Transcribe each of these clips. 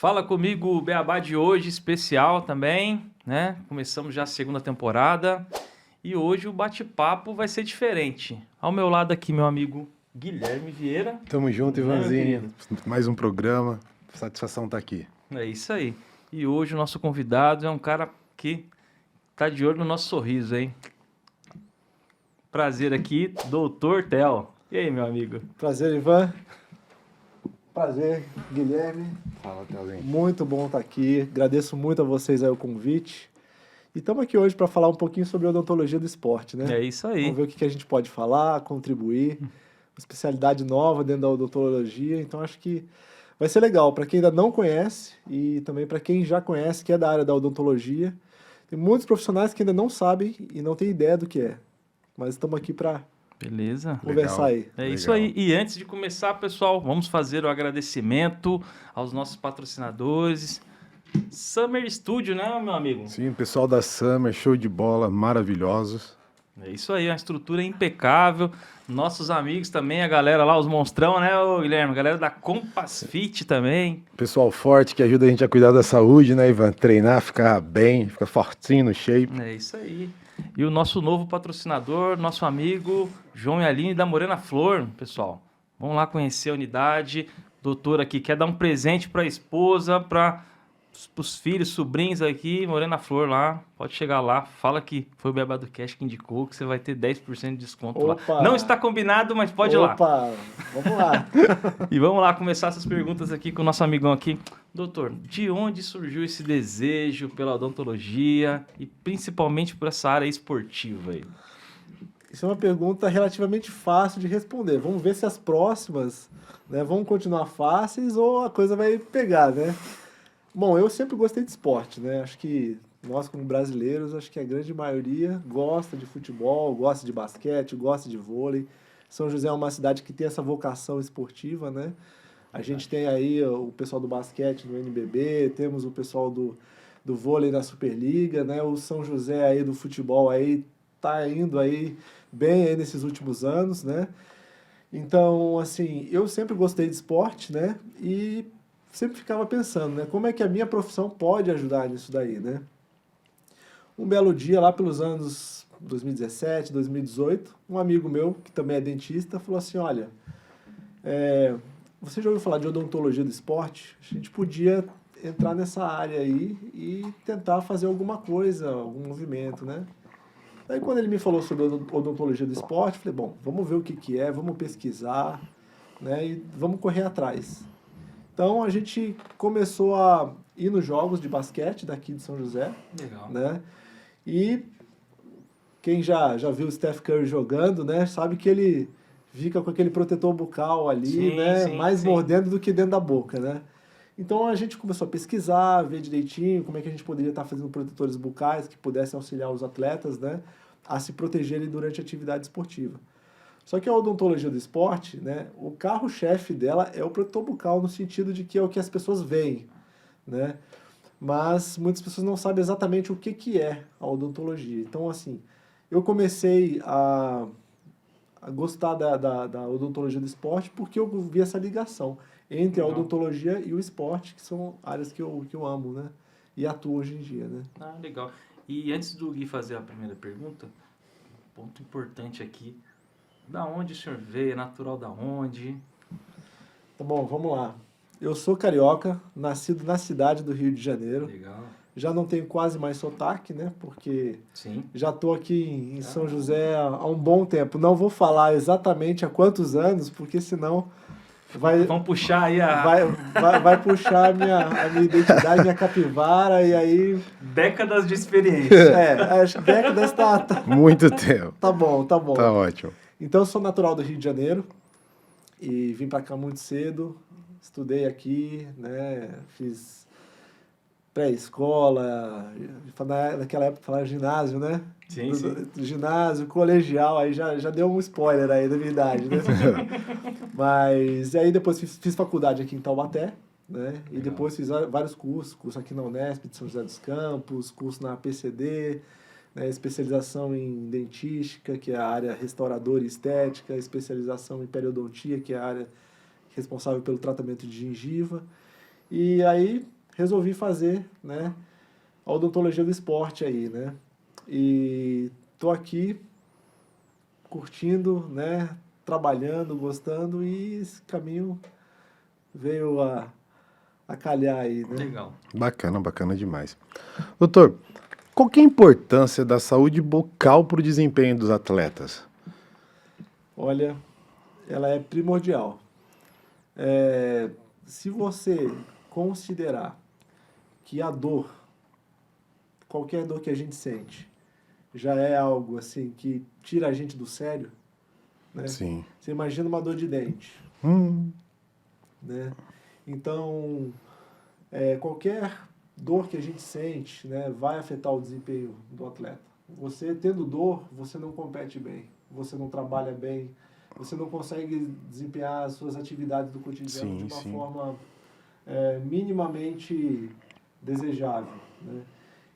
Fala comigo, o Beabá de hoje, especial também, né? Começamos já a segunda temporada e hoje o bate-papo vai ser diferente. Ao meu lado aqui, meu amigo Guilherme Vieira. Tamo junto, Né, meu Ivanzinho. querido? Mais um programa. Satisfação estar aqui. É isso aí. E hoje o nosso convidado é um cara que tá de olho no nosso sorriso, hein? Prazer aqui, Doutor Theo. E aí, meu amigo? Prazer, Ivan. Prazer, Guilherme. Fala, Thelzinho. Muito bom estar aqui. Agradeço muito a vocês aí o convite. E estamos aqui hoje para falar um pouquinho sobre a odontologia do esporte, né? É isso aí. Vamos ver o que a gente pode falar, contribuir. Uma especialidade nova dentro da odontologia. Então acho que vai ser legal para quem ainda não conhece e também para quem já conhece, que é da área da odontologia. Tem muitos profissionais que ainda não sabem e não têm ideia do que é. Mas estamos aqui para Beleza. conversar aí. É isso aí. E antes de começar, pessoal, vamos fazer o agradecimento aos nossos patrocinadores. Summer Studio, né, meu amigo? Sim, o pessoal da Summer, show de bola, maravilhosos. É isso aí, uma estrutura impecável. Nossos amigos também, a galera lá, os monstrão, né, ô Guilherme? A galera da Compass Fit também. Pessoal forte que ajuda a gente a cuidar da saúde, né, Ivan? Treinar, ficar bem, ficar fortinho no shape. É isso aí. E o nosso novo patrocinador, nosso amigo João e Aline da Morena Flor, pessoal. Vamos lá conhecer a unidade. Doutor aqui quer dar um presente para a esposa, para os filhos, sobrinhos aqui, Morena Flor lá. Pode chegar lá, fala que foi o Beabá do Cash que indicou, que você vai ter 10% de desconto lá. Opa! Não está combinado, mas pode ir lá. Opa, vamos lá. E vamos lá começar essas perguntas aqui com o nosso amigão aqui. Doutor, de onde surgiu esse desejo pela odontologia e principalmente por essa área esportiva aí? Isso é uma pergunta relativamente fácil de responder. Vamos ver se as próximas, né, vão continuar fáceis ou a coisa vai pegar, né? Bom, eu sempre gostei de esporte, né? Acho que nós, como brasileiros, acho que a grande maioria gosta de futebol, gosta de basquete, gosta de vôlei. São José é uma cidade que tem essa vocação esportiva, né? A gente tem aí o pessoal do basquete no NBB, temos o pessoal do vôlei na Superliga, né? O São José aí do futebol aí tá indo aí bem aí nesses últimos anos, né? Então, assim, eu sempre gostei de esporte, né? E sempre ficava pensando, né? Como é que a minha profissão pode ajudar nisso daí, né? Um belo dia, lá pelos anos 2017, 2018, um amigo meu, que também é dentista, falou assim, olha, você já ouviu falar de odontologia do esporte? A gente podia entrar nessa área aí e tentar fazer alguma coisa, algum movimento, né? Daí quando ele me falou sobre odontologia do esporte, eu falei, bom, vamos ver o que é, vamos pesquisar, né? E vamos correr atrás. Então a gente começou a ir nos jogos de basquete daqui de São José, Legal. né? E quem já viu o Steph Curry jogando, né, sabe que ele fica com aquele protetor bucal ali, Sim, né, sim, mais sim. mordendo do que dentro da boca, né? Então a gente começou a pesquisar, ver direitinho como é que a gente poderia estar fazendo protetores bucais que pudessem auxiliar os atletas, né, a se protegerem durante a atividade esportiva. Só que a odontologia do esporte, né, o carro-chefe dela é o protetor bucal no sentido de que é o que as pessoas veem, né? Mas muitas pessoas não sabem exatamente o que é a odontologia. Então, assim, eu comecei a gostar da odontologia do esporte porque eu vi essa ligação entre a Legal. odontologia e o esporte, que são áreas que eu amo, né? E atuo hoje em dia, né? Ah, legal. E antes do Gui fazer a primeira pergunta, um ponto importante aqui. Da onde o senhor veio? É natural da onde? Tá bom, vamos lá. Eu sou carioca, nascido na cidade do Rio de Janeiro. Legal. Já não tenho quase mais sotaque, né? Porque Sim. já estou aqui em São José há um bom tempo. Não vou falar exatamente há quantos anos, porque senão Vamos puxar aí vai puxar a minha identidade, minha capivara, e aí... décadas de experiência. Acho que décadas tá Muito tempo. tá bom, tá bom. Tá ótimo. Então, eu sou natural do Rio de Janeiro e vim para cá muito cedo, estudei aqui, né? Fiz pré-escola, naquela época falava ginásio, né? Sim, sim. Ginásio, colegial, aí já deu um spoiler aí da minha idade, né? Mas, e aí depois fiz faculdade aqui em Taubaté, né? E Legal. depois fiz vários curso aqui na Unesp de São José dos Campos, curso na PCD, né? Especialização em dentística, que é a área restauradora e estética, especialização em periodontia, que é a área responsável pelo tratamento de gengiva. E aí resolvi fazer, né, a odontologia do esporte aí, né? E tô aqui curtindo, né, trabalhando, gostando, e esse caminho veio a calhar aí, né? Legal. Bacana, bacana demais. Doutor, qual que é a importância da saúde bucal para o desempenho dos atletas? Olha, ela é primordial. Se você considerar que a dor, qualquer dor que a gente sente, já é algo assim que tira a gente do sério, né? Sim. Você imagina uma dor de dente, né? Então, qualquer dor que a gente sente, né, vai afetar o desempenho do atleta. Você tendo dor, você não compete bem, você não trabalha bem, você não consegue desempenhar as suas atividades do cotidiano de uma forma minimamente desejável, né?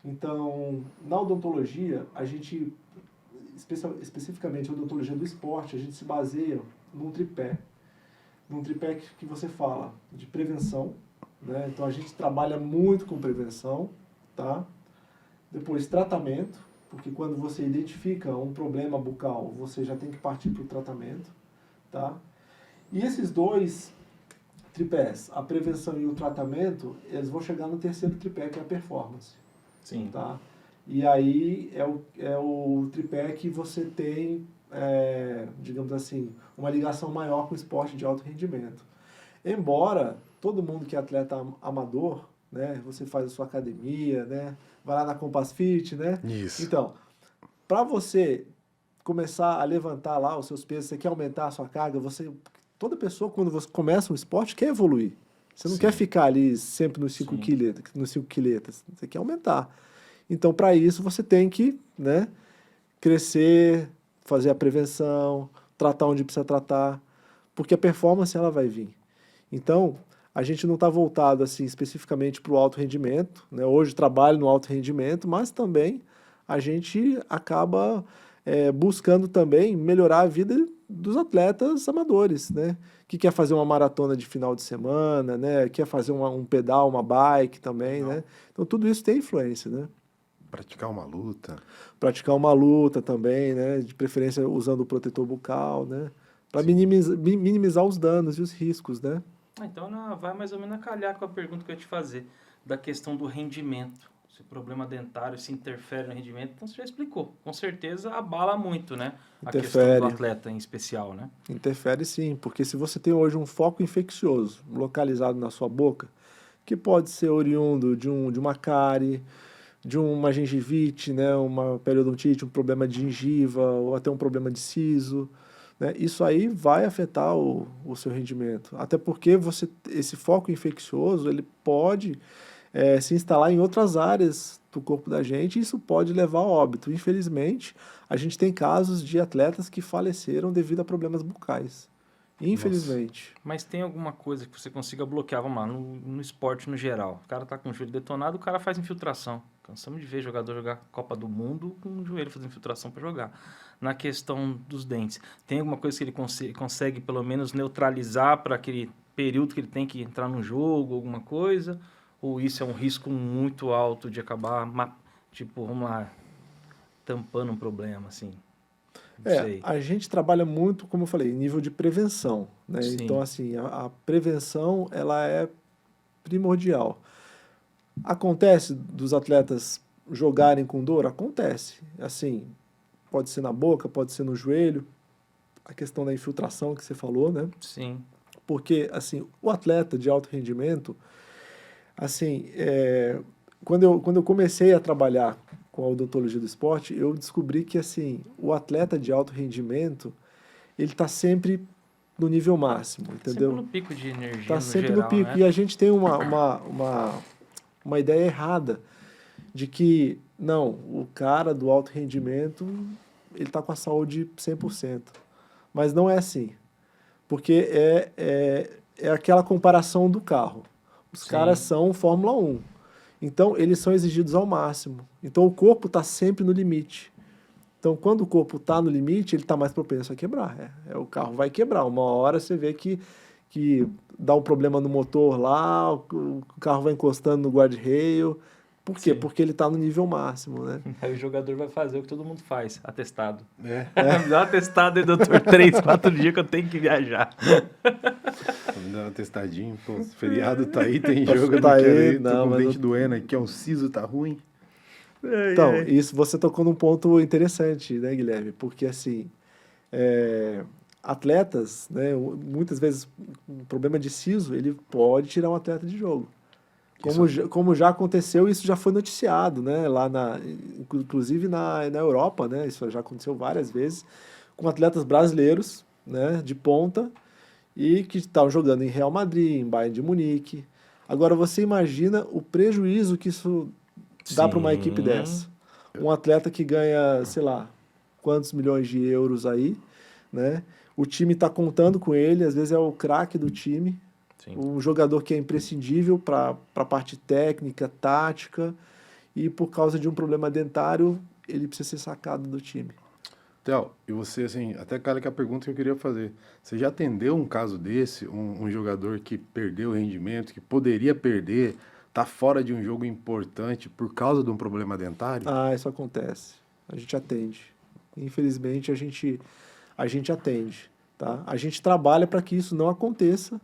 Então, na odontologia, a gente, especificamente a odontologia do esporte, a gente se baseia num tripé que você fala de prevenção, né? Então a gente trabalha muito com prevenção, tá? Depois tratamento, porque quando você identifica um problema bucal, você já tem que partir para o tratamento, tá? E esses dois tripés, a prevenção e o tratamento, eles vão chegar no terceiro tripé, que é a performance. Sim. Tá? E aí é o tripé que você tem, digamos assim, uma ligação maior com o esporte de alto rendimento. Embora todo mundo que é atleta amador, né, você faz a sua academia, né, vai lá na Compass Fit, né? Isso. Então, para você começar a levantar lá os seus pesos, você quer aumentar a sua carga, toda pessoa, quando você começa um esporte, quer evoluir. Você não Sim. quer ficar ali sempre nos 5 quiletas, você quer aumentar. Então, para isso, você tem que, né, crescer, fazer a prevenção, tratar onde precisa tratar, porque a performance ela vai vir. Então, a gente não está voltado assim, especificamente para o alto rendimento, né? Hoje trabalho no alto rendimento, mas também a gente acaba buscando também melhorar a vida dos atletas amadores, né? Que quer fazer uma maratona de final de semana, né? Quer fazer um pedal, uma bike também, né? Então tudo isso tem influência, né? Praticar uma luta. Praticar uma luta também, né? De preferência usando o protetor bucal, né? Para minimizar os danos e os riscos, né? Então vai mais ou menos a calhar com a pergunta que eu ia te fazer, da questão do rendimento. Se o problema dentário se interfere no rendimento, então você já explicou. Com certeza abala muito, né? A questão do atleta em especial, né? Interfere sim, porque se você tem hoje um foco infeccioso localizado na sua boca, que pode ser oriundo de uma cárie, de uma gengivite, né, uma periodontite, um problema de gengiva ou até um problema de siso, né, isso aí vai afetar o seu rendimento. Até porque esse foco infeccioso ele pode se instalar em outras áreas do corpo da gente e isso pode levar ao óbito. Infelizmente, a gente tem casos de atletas que faleceram devido a problemas bucais. Infelizmente. Nossa. Mas tem alguma coisa que você consiga bloquear, vamos lá, no esporte no geral. O cara tá com o joelho detonado, o cara faz infiltração. Cansamos de ver jogador jogar Copa do Mundo com o joelho fazendo infiltração para jogar. Na questão dos dentes, tem alguma coisa que ele consegue pelo menos neutralizar para aquele período que ele tem que entrar no jogo, alguma coisa? Ou isso é um risco muito alto de acabar, tipo, vamos lá, tampando um problema, assim? A gente trabalha muito, como eu falei, em nível de prevenção, né? Sim. Então, assim, a prevenção, ela é primordial. Acontece dos atletas jogarem com dor? Acontece. Assim, pode ser na boca, pode ser no joelho. A questão da infiltração que você falou, né? Sim. Porque, assim, o atleta de alto rendimento, assim, quando eu comecei a trabalhar com a odontologia do esporte, eu descobri que, assim, o atleta de alto rendimento, ele está sempre no nível máximo, entendeu? Sempre no pico de energia, Está sempre geral, no pico. né? E a gente tem uma ideia errada de que, não, o cara do alto rendimento, ele está com a saúde 100%. Mas não é assim. Porque é aquela comparação do carro. Os caras são Fórmula 1. Então, eles são exigidos ao máximo. Então, o corpo está sempre no limite. Então, quando o corpo está no limite, ele está mais propenso a quebrar. O carro vai quebrar. Uma hora você vê que dá um problema no motor lá, o carro vai encostando no guardrail. Por quê? Sim. Porque ele está no nível máximo, né? Aí o jogador vai fazer o que todo mundo faz, atestado. É. Me dá um atestado aí, doutor, 3, 4 dias que eu tenho que viajar. Tá me dando um testadinho. Pô, feriado tá aí, tem jogo, eu Tá não quero aí, ir. Tô não, com o mas dente doendo aqui, ó, o siso tá ruim. Então, isso você tocou num ponto interessante, né, Guilherme? Porque, assim, atletas, né, muitas vezes, um problema de siso, ele pode tirar um atleta de jogo. Como já aconteceu, isso já foi noticiado, né, inclusive na Europa, né, isso já aconteceu várias vezes, com atletas brasileiros, né, de ponta, e que estavam jogando em Real Madrid, em Bayern de Munique. Agora, você imagina o prejuízo que isso dá para uma equipe Sim. dessa. Um atleta que ganha, sei lá, quantos milhões de euros aí, né? O time está contando com ele, às vezes é o craque do time, Sim. um jogador que é imprescindível para a parte técnica, tática, e por causa de um problema dentário, ele precisa ser sacado do time. Theo, e você, assim, até aquela que é a pergunta que eu queria fazer. Você já atendeu um caso desse, um jogador que perdeu o rendimento, que poderia perder, tá fora de um jogo importante por causa de um problema dentário? Ah, isso acontece. A gente atende. Infelizmente, a gente atende, tá? A gente trabalha para que isso não aconteça,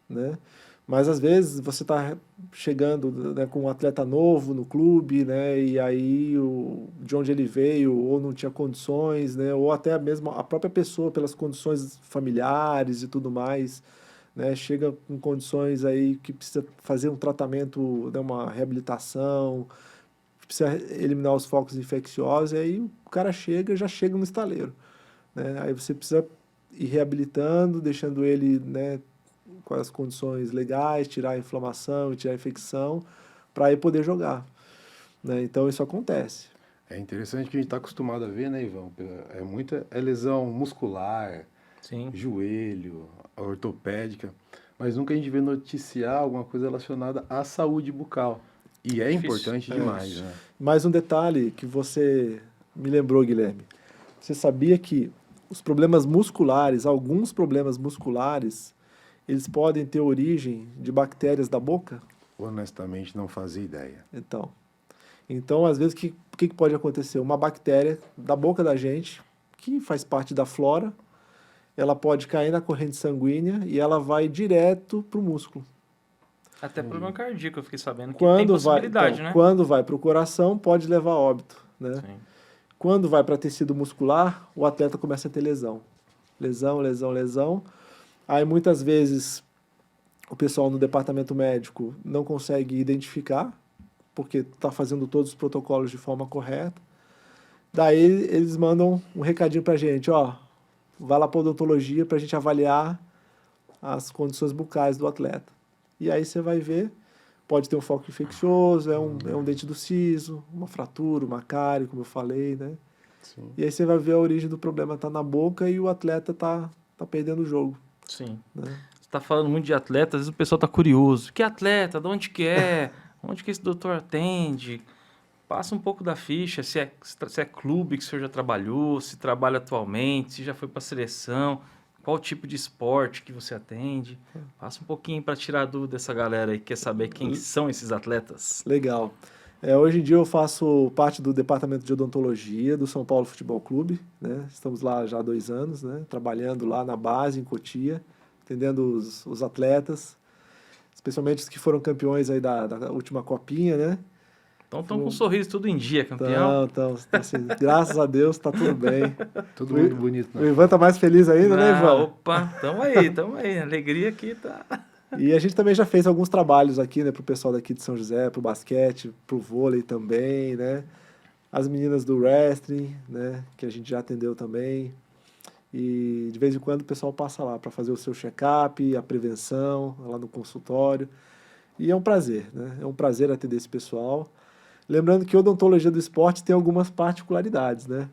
né? Mas às vezes você está chegando, né, com um atleta novo no clube, né? E aí de onde ele veio ou não tinha condições, né? Ou até mesmo a própria pessoa pelas condições familiares e tudo mais, né? Chega com condições aí que precisa fazer um tratamento, né, uma reabilitação, precisa eliminar os focos infecciosos, e aí o cara já chega no estaleiro, né? Aí você precisa ir reabilitando, deixando ele, né, com as condições legais, tirar a inflamação e tirar a infecção, para aí poder jogar, né? Então isso acontece. É interessante que a gente está acostumado a ver, né, Ivan? É lesão muscular, Sim. joelho, ortopédica, mas nunca a gente vê noticiar alguma coisa relacionada à saúde bucal. E é Difícil. importante demais, né? Mais um detalhe que você me lembrou, Guilherme. Você sabia que os problemas musculares, alguns problemas musculares, eles podem ter origem de bactérias da boca? Honestamente, não fazia ideia. Então, às vezes, o que pode acontecer? Uma bactéria da boca da gente, que faz parte da flora, ela pode cair na corrente sanguínea e ela vai direto para o músculo. Até problema cardíaco, eu fiquei sabendo que tem possibilidade, né? Quando vai para o coração, pode levar a óbito, né? Sim. Quando vai para tecido muscular, o atleta começa a ter lesão. Lesão, lesão, lesão. Aí, muitas vezes, o pessoal no departamento médico não consegue identificar, porque está fazendo todos os protocolos de forma correta. Daí eles mandam um recadinho para a gente, ó, vai lá para odontologia para a gente avaliar as condições bucais do atleta. E aí você vai ver, pode ter um foco infeccioso, é um dente do siso, uma fratura, uma cárie, como eu falei, né? Sim. E aí você vai ver a origem do problema tá na boca e o atleta tá perdendo o jogo. Sim. Né? Você está falando muito de atleta, às vezes o pessoal tá curioso. Que atleta? De onde que é? Onde que esse doutor atende? Passa um pouco da ficha, se é clube que o senhor já trabalhou, se trabalha atualmente, se já foi para a seleção, qual tipo de esporte que você atende. Passa um pouquinho para tirar a dúvida dessa galera aí que quer saber quem são esses atletas. Legal. Hoje em dia eu faço parte do departamento de odontologia do São Paulo Futebol Clube, né? Estamos lá já há 2 anos, né? Trabalhando lá na base, em Cotia, atendendo os atletas, especialmente os que foram campeões aí da última copinha, né? Então estão com um sorriso tudo em dia, campeão. Então, assim, graças a Deus tá tudo bem. Todo mundo bonito, O né? Ivan tá mais feliz ainda, né, Ivan? Opa, tamo aí. A alegria aqui tá... E a gente também já fez alguns trabalhos aqui, né, pro pessoal daqui de São José, pro basquete, pro vôlei também, né? As meninas do wrestling, né, que a gente já atendeu também. E de vez em quando o pessoal passa lá para fazer o seu check-up, a prevenção, lá no consultório. E é um prazer, né? É um prazer atender esse pessoal. Lembrando que a odontologia do esporte tem algumas particularidades, né?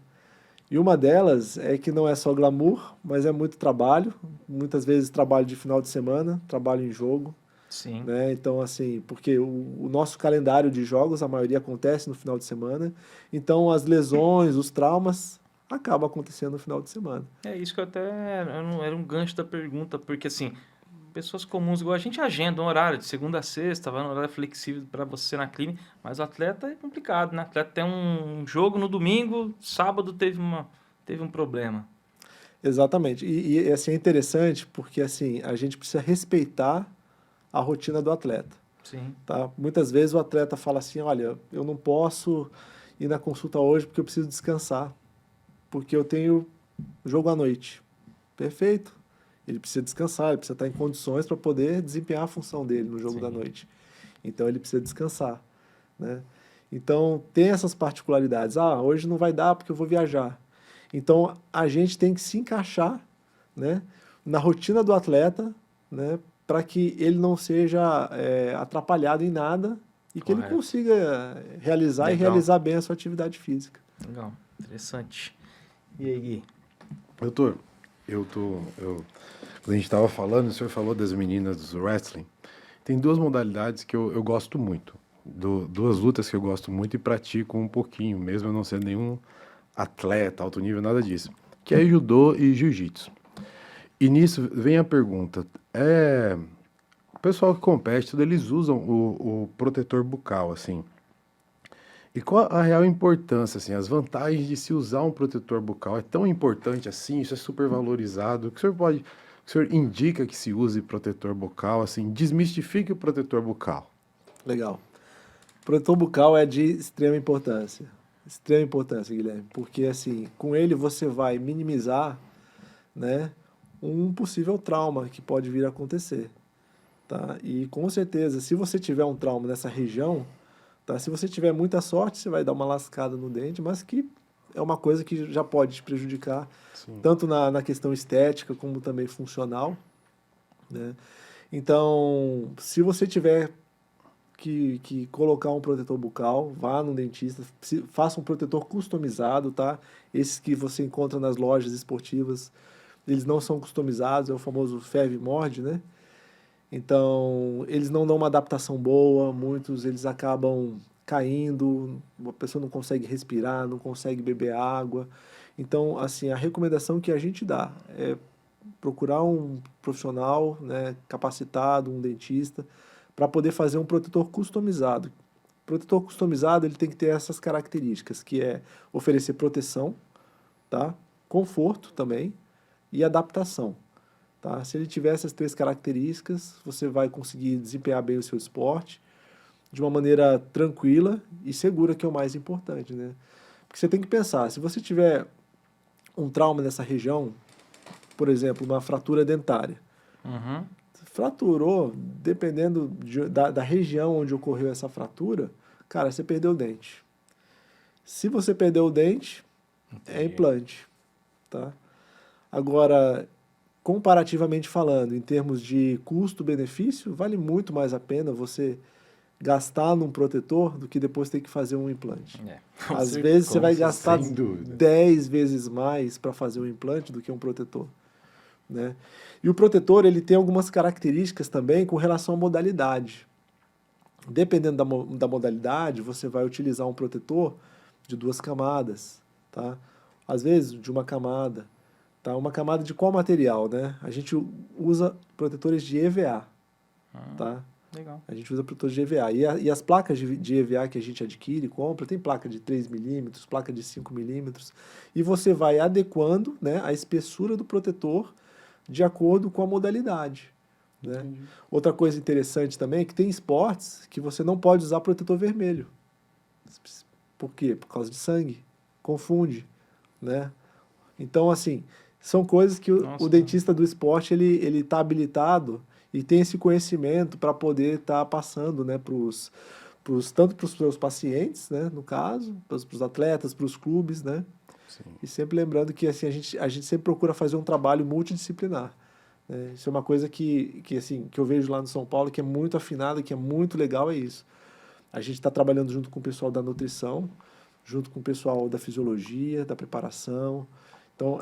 E uma delas é que não é só glamour, mas é muito trabalho. Muitas vezes trabalho de final de semana, trabalho em jogo. Sim. Né? Então, assim, porque o nosso calendário de jogos, a maioria acontece no final de semana. Então, as lesões, os traumas, acabam acontecendo no final de semana. É isso que eu até... Era um gancho da pergunta, porque assim... pessoas comuns, igual a gente agenda um horário de segunda a sexta, vai no horário flexível para você na clínica, mas o atleta é complicado, né? O atleta tem um jogo no domingo, sábado teve um problema. Exatamente. Assim, é interessante porque assim, a gente precisa respeitar a rotina do atleta. Sim, Tá? Muitas vezes o atleta fala assim, olha, eu não posso ir na consulta hoje porque eu preciso descansar, porque eu tenho jogo à noite. Perfeito. Ele precisa descansar, ele precisa estar em condições para poder desempenhar a função dele no jogo da sim. noite. Então ele precisa descansar, né? Então tem essas particularidades. Ah, hoje não vai dar porque eu vou viajar. Então a gente tem que se encaixar, né, na rotina do atleta, né, para que ele não seja atrapalhado em nada e que ele Correto. consiga realizar e Legal. realizar bem a sua atividade física. Legal, interessante. E aí, Gui? Doutor, quando a gente estava falando, o senhor falou das meninas do wrestling. Tem duas modalidades que eu gosto muito. Duas lutas que eu gosto muito e pratico um pouquinho, mesmo eu não sendo nenhum atleta, alto nível, nada disso. Que é judô e jiu-jitsu. E nisso vem a pergunta. O pessoal que compete, tudo, eles usam o protetor bucal, assim. E qual a real importância, assim, as vantagens de se usar um protetor bucal? É tão importante assim? Isso é super valorizado? O senhor indica que se use protetor bucal, assim, desmistifique o protetor bucal. Legal. Protetor bucal é de extrema importância. Extrema importância, Guilherme, porque assim, com ele você vai minimizar, né, um possível trauma que pode vir a acontecer, tá? E com certeza, se você tiver um trauma nessa região, tá? Se você tiver muita sorte, você vai dar uma lascada no dente, mas que é uma coisa que já pode te prejudicar, Sim. tanto na questão estética como também funcional, né? Então, se você tiver que colocar um protetor bucal, vá no dentista, faça um protetor customizado, tá? Esses que você encontra nas lojas esportivas, eles não são customizados, é o famoso ferve e morde, né? Então, eles não dão uma adaptação boa, muitos eles acabam caindo, a pessoa não consegue respirar, não consegue beber água. Então, assim, a recomendação que a gente dá é procurar um profissional, né, capacitado, um dentista, para poder fazer um protetor customizado. O protetor customizado ele tem que ter essas características, que é oferecer proteção, tá? Conforto também e adaptação. Tá? Se ele tiver essas três características, você vai conseguir desempenhar bem o seu esporte de uma maneira tranquila e segura, que é o mais importante, né? Porque você tem que pensar, se você tiver um trauma nessa região, por exemplo, uma fratura dentária, Uhum. fraturou, dependendo da região onde ocorreu essa fratura, cara, você perdeu o dente. Se você perdeu o dente, é Entendi. implante, tá? Agora, comparativamente falando, em termos de custo-benefício, vale muito mais a pena você gastar num protetor do que depois ter que fazer um implante. Às vezes você vai gastar sem dúvida. 10 vezes mais para fazer um implante do que um protetor, né? E o protetor ele tem algumas características também com relação à modalidade. Dependendo da modalidade, você vai utilizar um protetor de 2 camadas, tá? Às vezes de uma camada, tá? Uma camada de qual material, né? A gente usa protetores de EVA, tá? Legal. A gente usa protetores de EVA. E as placas de EVA que a gente adquire, compra, tem placa de 3 milímetros, placa de 5 milímetros, e você vai adequando, né, a espessura do protetor de acordo com a modalidade, né? Outra coisa interessante também é que tem esportes que você não pode usar protetor vermelho. Por quê? Por causa de sangue. Confunde, né? Então, assim, são coisas que o dentista do esporte ele está habilitado e tem esse conhecimento para poder estar passando, né, tanto para os seus pacientes, né, no caso, para os atletas, para os clubes, né? Sim. E sempre lembrando que assim, a gente sempre procura fazer um trabalho multidisciplinar, né? Isso é uma coisa assim, que eu vejo lá no São Paulo, que é muito afinado, que é muito legal, é isso. A gente está trabalhando junto com o pessoal da nutrição, junto com o pessoal da fisiologia, da preparação, então,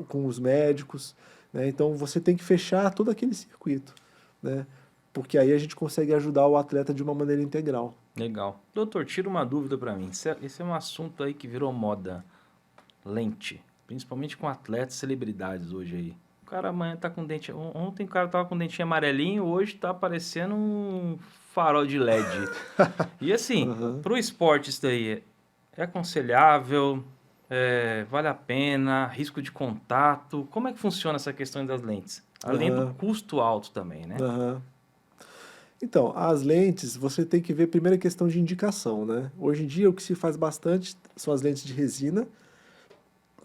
com os médicos, né? Então, você tem que fechar todo aquele circuito, né? Porque aí a gente consegue ajudar o atleta de uma maneira integral. Legal. Doutor, tira uma dúvida para mim. Esse é um assunto aí que virou moda. Lente. Principalmente com atletas celebridades hoje aí. cara amanhã tá com dente... Ontem o cara tava com dentinho amarelinho, hoje tá parecendo um farol de LED. E assim, Aham. pro esporte isso daí é aconselhável, vale a pena, risco de contato, como é que funciona essa questão das lentes? Além do Aham. custo alto também, né? Aham. Então, as lentes, você tem que ver primeiro a questão de indicação, né? Hoje em dia, o que se faz bastante são as lentes de resina,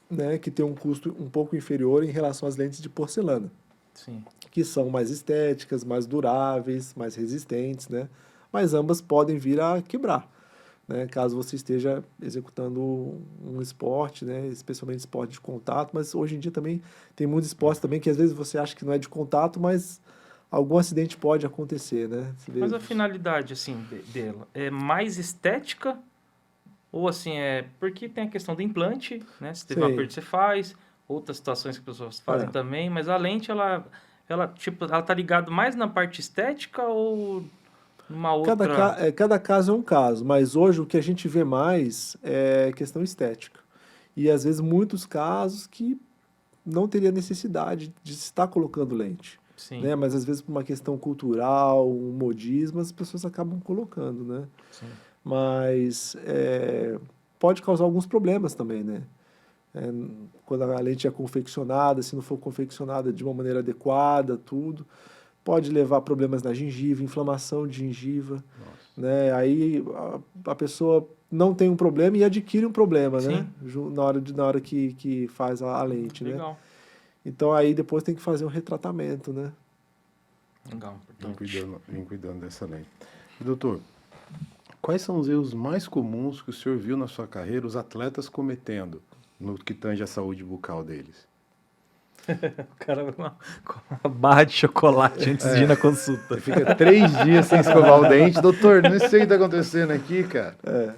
né, que tem um custo um pouco inferior em relação às lentes de porcelana, Sim. que são mais estéticas, mais duráveis, mais resistentes, né? Mas ambas podem vir a quebrar, né? Caso você esteja executando um esporte, né? Especialmente esporte de contato, mas hoje em dia também tem muitos esportes também que às vezes você acha que não é de contato, mas algum acidente pode acontecer, né? Você vê... Mas a finalidade, assim, dela é mais estética ou, assim, porque tem a questão do implante, né? Se teve uma Sim. perda, você faz. Outras situações que as pessoas fazem É. também. Mas a lente, ela tá ligada mais na parte estética ou numa outra... Cada caso é um caso, mas hoje o que a gente vê mais é questão estética. E às vezes muitos casos que não teria necessidade de se estar colocando lente, Sim, né? Mas às vezes por uma questão cultural, um modismo, as pessoas acabam colocando, né? sim. Mas pode causar alguns problemas também, né? É, quando a lente é confeccionada, se não for confeccionada de uma maneira adequada, tudo, pode levar a problemas na gengiva, inflamação de gengiva, Nossa. né? Aí a pessoa não tem um problema e adquire um problema, né? Sim. Na hora que faz a lente, né? Legal. Então aí depois tem que fazer um retratamento, né? Legal, Vem importante. cuidando dessa lente. E, doutor, quais são os erros mais comuns que o senhor viu na sua carreira os atletas cometendo no que tange a saúde bucal deles? O cara vai com uma barra de chocolate antes de ir na consulta. Você fica 3 dias sem escovar o dente. Doutor, não sei o que está acontecendo aqui, cara.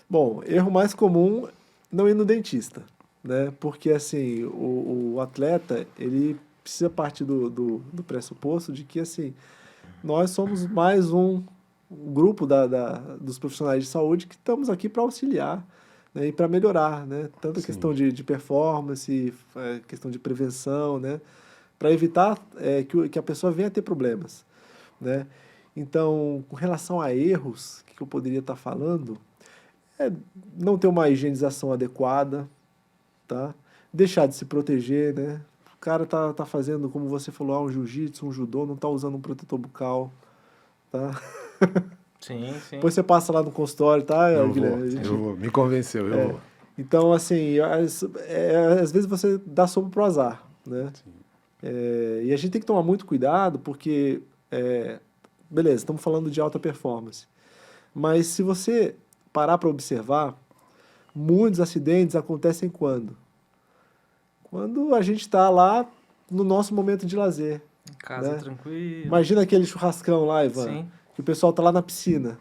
Bom, erro mais comum, não ir no dentista, né? Porque assim, o atleta, ele precisa partir do pressuposto de que assim, nós somos mais um grupo dos profissionais de saúde que estamos aqui para auxiliar, né, e para melhorar, né? Tanto a Sim. questão de performance, questão de prevenção, né? Para evitar que a pessoa venha a ter problemas, né? Então, com relação a erros, o que eu poderia estar falando é não ter uma higienização adequada, tá? Deixar de se proteger, né? O cara tá fazendo, como você falou, um jiu-jitsu, um judô, não tá usando um protetor bucal, tá? Sim, sim. Depois você passa lá no consultório, tá, Eu Guilherme? vou, A gente- eu vou. Me convenceu, eu vou. Então, assim, às vezes você dá sopa pro azar, né? E a gente tem que tomar muito cuidado porque, beleza, estamos falando de alta performance, mas se você parar para observar, muitos acidentes acontecem quando? Quando a gente está lá no nosso momento de lazer. Em casa, né? tranquilo. Imagina aquele churrascão lá, Ivan, Sim. que o pessoal tá lá na piscina,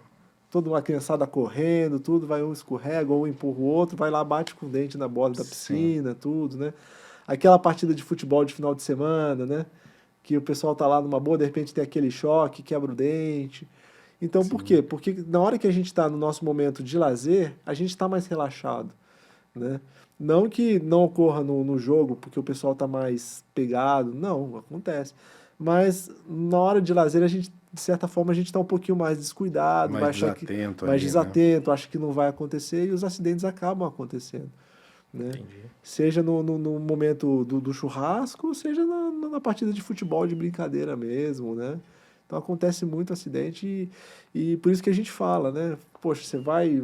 toda uma criançada correndo, tudo, vai um escorrega, ou um empurra o outro, vai lá, bate com o dente na borda da piscina, tudo, né? Aquela partida de futebol de final de semana, né? Que o pessoal tá lá numa boa, de repente tem aquele choque, quebra o dente. Então, por quê? Porque na hora que a gente está no nosso momento de lazer, a gente está mais relaxado, né? Não que não ocorra no jogo, porque o pessoal está mais pegado, não, acontece. Mas na hora de lazer, a gente, de certa forma, a gente está um pouquinho mais descuidado, Mais vai achar que desatento mais ali, né? desatento, acha que não vai acontecer e os acidentes acabam acontecendo, né? Entendi. Seja no momento do churrasco, seja na partida de futebol de brincadeira mesmo, né? Então acontece muito acidente e por isso que a gente fala, né? Poxa, você vai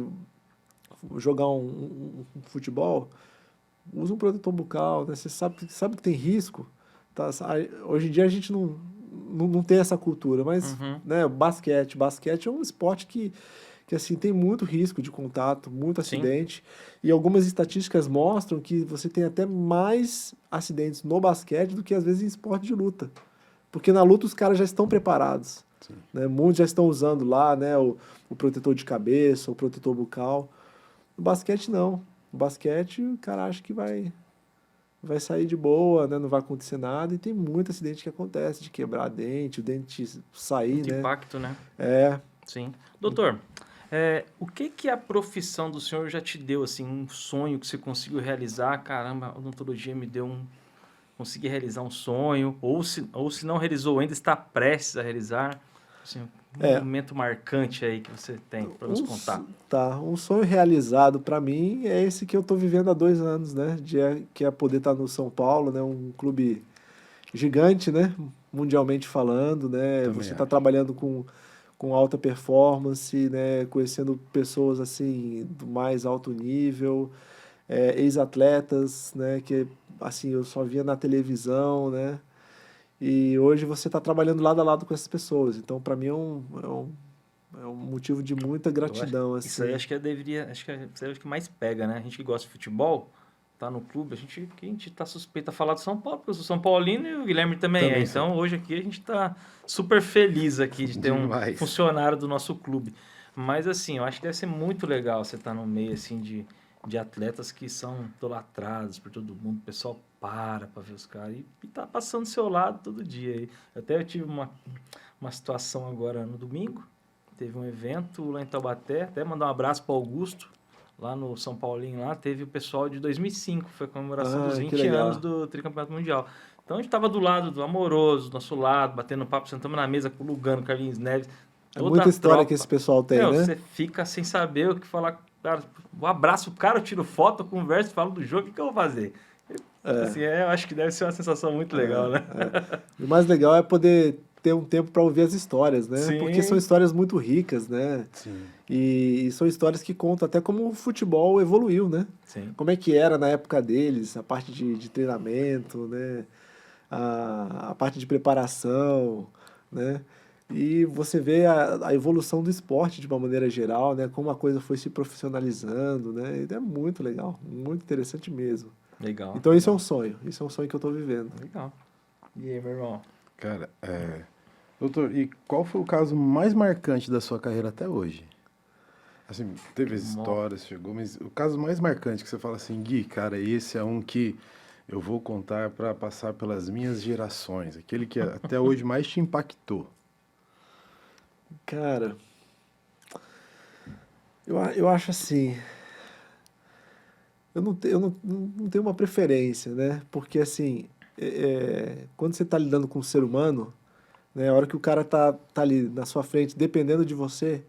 jogar um futebol, usa um protetor bucal, né? Você sabe que tem risco, tá? Hoje em dia a gente não tem essa cultura, mas né, basquete é um esporte que assim, tem muito risco de contato, muito Sim. acidente, e algumas estatísticas mostram que você tem até mais acidentes no basquete do que às vezes em esporte de luta. Porque na luta os caras já estão preparados. Né? Muitos já estão usando lá, né, o protetor de cabeça, o protetor bucal. No basquete não. No basquete o cara acha que vai sair de boa, né? Não vai acontecer nada, e tem muito acidente que acontece, de quebrar dente, o dente sair, Muito né? impacto, né? Sim. Doutor, o que a profissão do senhor já te deu, assim, um sonho que você conseguiu realizar? Caramba, a odontologia me deu conseguir realizar um sonho, ou se não realizou ainda, está prestes a realizar? Assim, um momento marcante aí que você tem para nos contar. Um sonho realizado para mim é esse que eu estou vivendo há 2 anos, né? Que é poder estar no São Paulo, né? Um clube gigante, né? Mundialmente falando, né? Também Você está acho. trabalhando com alta performance, né? Conhecendo pessoas assim do mais alto nível, ex-atletas, né? Que assim eu só via na televisão, né? E hoje você está trabalhando lado a lado com essas pessoas. Então, para mim é um motivo de muita gratidão, Isso aí assim. acho que acho que isso aí é o que mais pega, né? A gente que gosta de futebol, tá no clube, a gente tá suspeito a falar do São Paulo, porque eu sou São Paulino e o Guilherme também é. Também sou. Então, hoje aqui a gente tá super feliz aqui de ter um Demais. funcionário do nosso clube. Mas assim, eu acho que deve ser muito legal você estar no meio assim de atletas que são idolatrados por todo mundo, o pessoal para ver os caras e tá passando do seu lado todo dia aí. Eu tive uma situação agora no domingo, teve um evento lá em Taubaté, até mandar um abraço para Augusto, lá no São Paulinho, lá teve o pessoal de 2005, foi a comemoração dos Ah, que 20 anos legal. do Tricampeonato Mundial. Então a gente estava do lado do Amoroso, do nosso lado, batendo papo, sentamos na mesa com o Lugano, Carlinhos Neves, É toda muita a história que esse tropa. pessoal tem, Meu, né? você fica sem saber o que falar. Cara, eu abraço o cara, eu tiro foto, eu converso, falo do jogo, o que eu vou fazer? Assim, eu acho que deve ser uma sensação muito legal, né? E o mais legal é poder ter um tempo para ouvir as histórias, né? Porque são Sim, histórias muito ricas, né? Sim. E são histórias que contam até como o futebol evoluiu, né? sim. Como é que era na época deles, a parte de treinamento, né? A parte de preparação, né? E você vê a evolução do esporte de uma maneira geral, né? Como a coisa foi se profissionalizando, né? E é muito legal, muito interessante mesmo. Legal, Então legal, isso é um sonho que eu estou vivendo. legal. E aí, meu irmão? Cara, doutor, e qual foi o caso mais marcante da sua carreira até hoje? Assim, teve as histórias, chegou, mas o caso mais marcante que você fala assim, Gui, cara, esse é um que eu vou contar para passar pelas minhas gerações, aquele que até hoje mais te impactou. Cara, eu acho assim, eu não tenho uma preferência, né? Porque assim, quando você está lidando com um ser humano, né, a hora que o cara tá ali na sua frente, dependendo de você,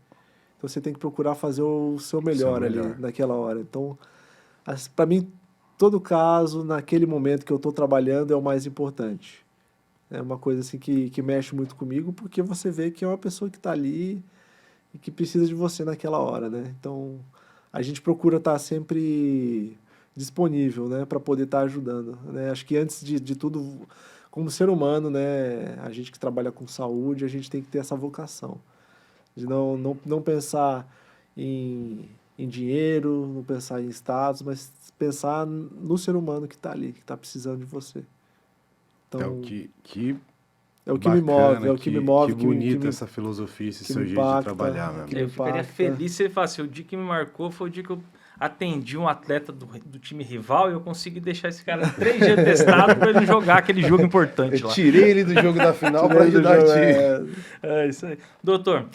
então você tem que procurar fazer o seu O seu melhor ali melhor. naquela hora. Então, para mim, todo caso, naquele momento que eu estou trabalhando, é o mais importante. É uma coisa assim que mexe muito comigo, porque você vê que é uma pessoa que está ali e que precisa de você naquela hora, né? Então, a gente procura estar sempre disponível, né, para poder estar ajudando, né? Acho que antes de tudo, como ser humano, né, a gente que trabalha com saúde, a gente tem que ter essa vocação de não pensar em dinheiro, não pensar em status, mas pensar no ser humano que está ali, que está precisando de você. Então, Então, que é o que me move, é bacana, o que me que move, bonita essa filosofia, esse que me seu jeito de impacta, trabalhar que mesmo. me Eu ficaria impacta. feliz se ele falasse, o dia que me marcou foi o dia que eu atendi um atleta do time rival e eu consegui deixar esse cara 3 dias testado para ele não jogar aquele jogo Eu importante lá. tirei ele do jogo da final para Tirei do ajudar o jogo, time. É isso aí. Doutor,